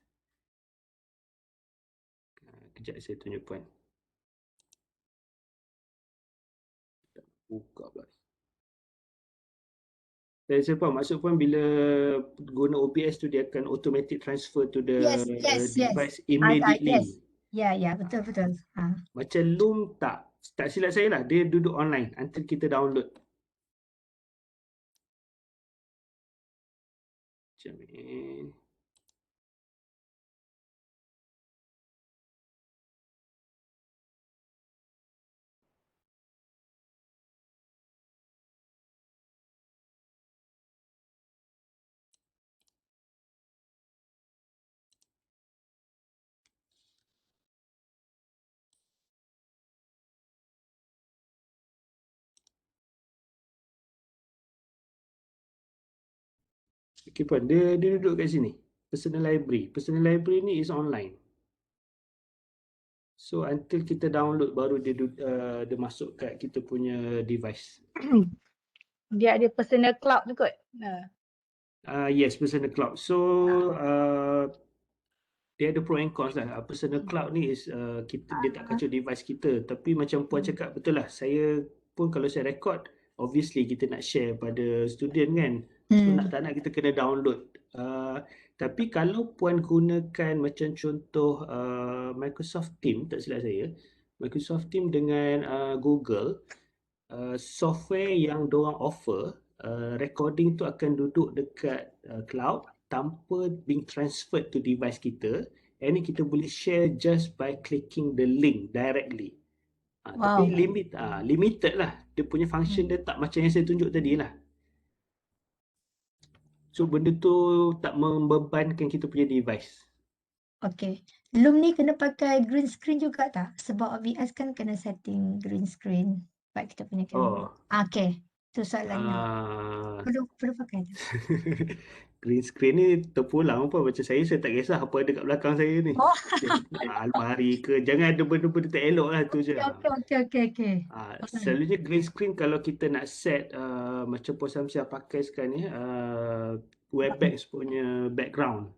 Kejap saya tunjuk Puan. Buka pula. Saya faham maksud Puan bila guna OBS tu dia akan automatic transfer to the device immediately. Ya, betul. Macam Loom tak silap saya lah, dia duduk online until kita download. Macam ni. Okay Puan, dia duduk kat sini. Personal library ni is online. So until kita download baru dia masuk kat kita punya device. Dia ada personal cloud tu kot. Yes, personal cloud. So dia ada pro and cons lah. Personal cloud ni is dia tak kacau device kita. Tapi macam Puan cakap betul lah. Saya pun kalau saya record, obviously kita nak share pada student kan. So tak nak kita kena download. Tapi kalau Puan gunakan macam contoh Microsoft Team, tak silap saya, Microsoft Team dengan Google, software yang diorang offer, recording tu akan duduk dekat cloud tanpa being transferred to device kita. And kita boleh share just by clicking the link directly. Tapi limited lah. Dia punya function dia tak macam yang saya tunjuk tadi lah. So benda tu tak membebankan kita punya device. Okay. Loom ni kena pakai green screen juga tak? Sebab OBS kan kena setting green screen buat kita punya kamera. Okay. Itu soalannya. Perlu pakai tu. Green screen ni terpulang apa macam saya tak kisah apa ada kat belakang saya ni. Almari ke, jangan ada benda-benda tak elok lah tu je. Okay. Selalunya green screen kalau kita nak set macam Puan Samsiah pakai sekarang ni Webex punya background.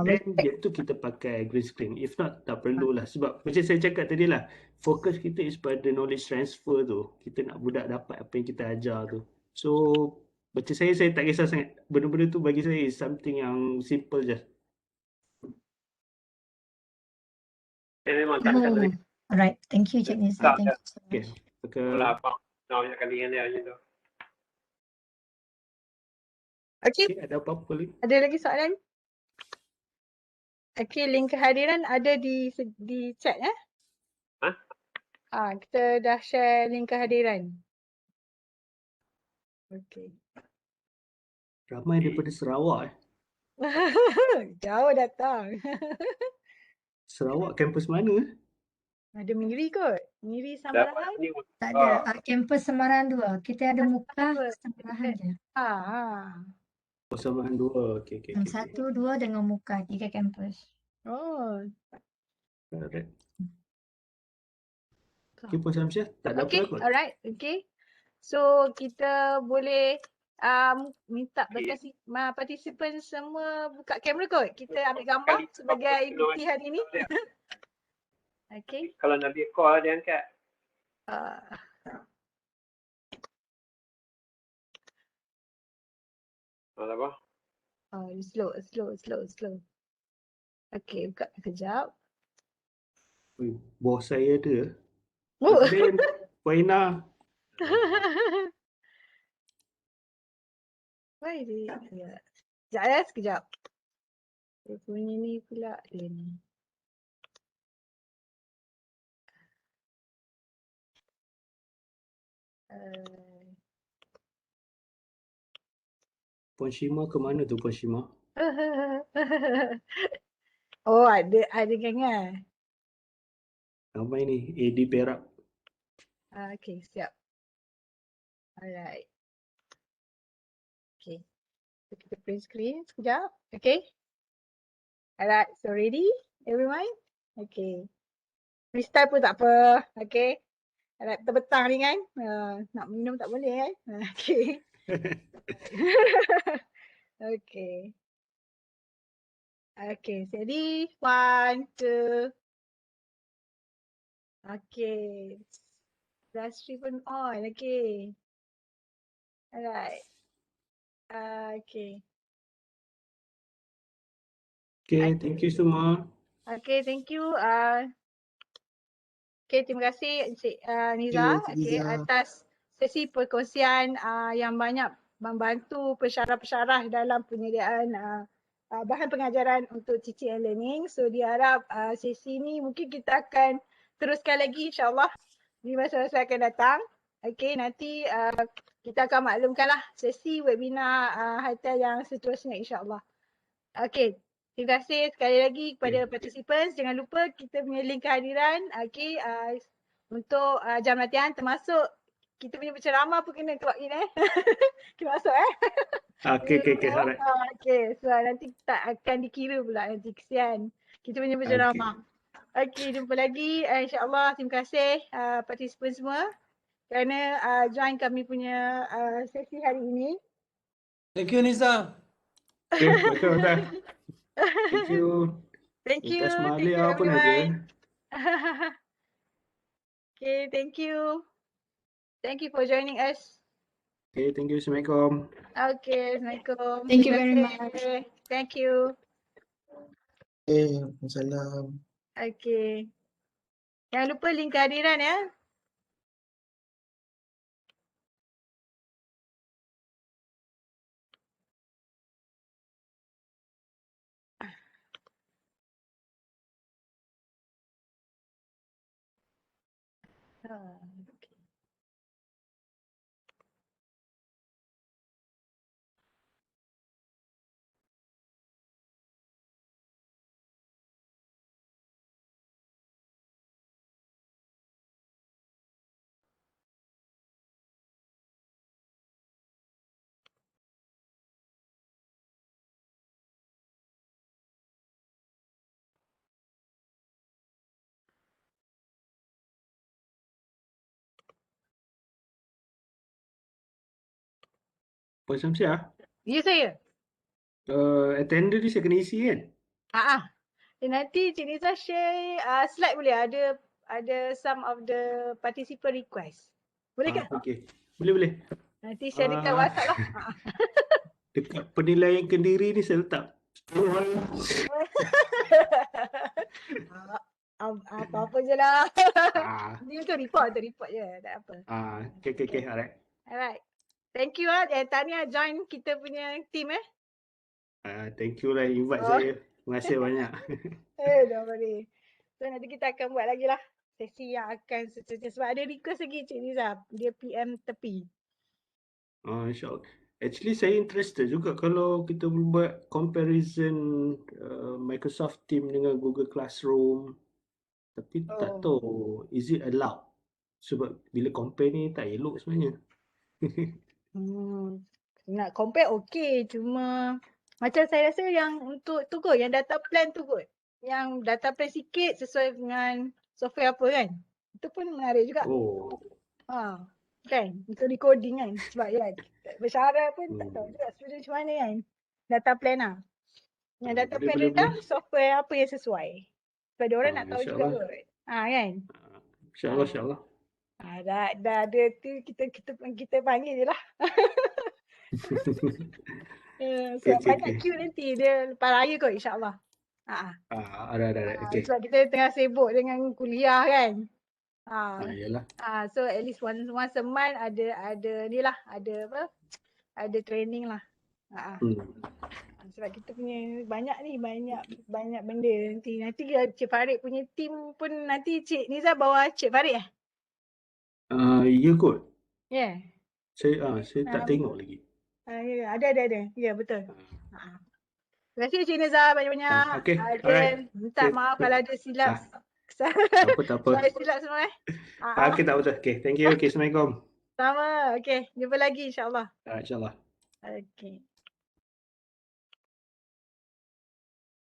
Then dia tu kita pakai green screen. If not, tak perlulah. Sebab macam saya cakap tadi lah, fokus kita is pada knowledge transfer tu. Kita nak budak dapat apa yang kita ajar tu. So macam saya tak kisah sangat. Benda-benda tu bagi saya is something yang simple je. Memang takkan tadi. Alright, thank you Cik Nisa. Thank you so much. Mula apa? Nak banyak kali dengan dia macam tu. Okay. Ada apa-apa lagi? Ada lagi soalan? Okay, link kehadiran ada di chat ya? Kita dah share link kehadiran. Okay. Ramai daripada Sarawak Jauh datang. Sarawak kampus mana? Ada Miri kot. Miri Samarahan. Tak ada. Kampus Semarang 2. Kita ada muka Samarahan je. Samarahan 2. Okay. 1, 2 dengan muka. 3 kampus. Alright. Okay, Puan Samsiah, tak ada apa kot? Alright. Okay. So kita boleh minta participant semua buka kamera kot. Kita ambil gambar sebagai bukti hari ni. Okay. Kalau Nabi call dia angkat. Apa? Slow. Okay, buka kejap. Bos saya ada. Puan Ina. Why is it? Sekejap. Dia punya ni pula dia ni. Puan Shima ke mana tu Puan Shima? Oh, ada geng. Ramai ni, AD Perak. Okay, siap. Alright. Okay. So, kita print screen sekejap. Okay. Alright, so ready everyone? Okay. Freestyle pun tak apa. Okay. Alright, petang ni kan. Nak minum tak boleh kan. Okay. Okay. Okay, ready? 1, 2. Okay. Industry pun on. Okay. Alright. Okay. Okay, thank you semua. Okay, thank you. Okay, terima kasih Encik Niza, Encik okay, Niza. atas sesi perkongsian yang banyak membantu pensyarah-pensyarah dalam penyediaan bahan pengajaran untuk teaching and learning. So diharap sesi ni mungkin kita akan teruskan lagi insyaAllah di masa-masa akan datang. Okay, nanti kita akan maklumkanlah sesi webinar Hitel yang seterusnya insyaAllah. Okay, terima kasih sekali lagi kepada participants. Jangan lupa kita punya link kehadiran untuk jam latihan termasuk kita punya penceramah pun kena clock in kena masuk Okay, alright. Okay, so nanti tak akan dikira pula nanti, kesian kita punya penceramah. Okay, jumpa lagi insyaAllah. Terima kasih participant semua kerana join kami punya sesi hari ini. Thank you Niza. Okay, betul. Thank you. Thank you. Intas Thank you Malia pun ada. everyone. Okay, thank you. Thank you for joining us. Okay, thank you. Assalamualaikum. Okay, Assalamualaikum. Thank you very Terima much. kasih. Thank you. Salam. Okay. Jangan lupa link kehadiran ya. Okay. Puan Samsiah, Ya saya. attender ni saya kena isi kan? Nanti Cik Niza share slide boleh ada some of the participant request. Boleh ke? Okay. Boleh. Nanti share dekat WhatsApp lah. Dekat penilaian Kendiri ni saya letak. Apa-apa je lah. Ah. Ni tu report je. Tak apa. Okay. Alright. Thank you dan tahniah join kita punya team Thank you lah invite saya. Terima kasih banyak. Don't worry. So nanti kita akan buat lagi lah sesi yang akan seterusnya. Sebab ada request lagi Cik Niza. Dia PM tepi. InsyaAllah. Actually saya interested juga kalau kita buat comparison Microsoft Team dengan Google Classroom. Tapi tak tahu is it allowed. Sebab bila compare ni tak elok sebenarnya. Nak compare okey. Cuma macam saya rasa yang untuk tu kot. Yang data plan tu kot. Yang data plan sikit sesuai dengan software apa kan. Itu pun menarik juga. Kan. Untuk recording kan. Sebab ya bersyarat pun tak tahu juga student macam mana kan. Data plan lah. Yang data plan rendah software apa yang sesuai. Sebab dia orang nak tahu juga kot. Kan. InsyaAllah. Dah ada tu kita panggil je lah. Sebab banyak queue nanti dia lepas raya kot insyaAllah. Ada. Okay. Sebab kita tengah sibuk dengan kuliah kan. Yalah. So at least once a month ada ni lah, ada apa? Ada training lah. Sebab kita punya banyak benda nanti. Nanti Cik Farid punya team pun nanti Cik Niza bawa Cik Farid Ya kot. Ya. Saya tak tengok lagi. Ada. Ya betul. Terima kasih Cik Niza banyak-banyak. Okay. Alright. Minta maaf kalau ada silap. Tak apa. Saya silap semua Okay, tak betul. Okay, thank you. Okay, Assalamualaikum. Sama. Okay, jumpa lagi insyaAllah. InsyaAllah. Okay.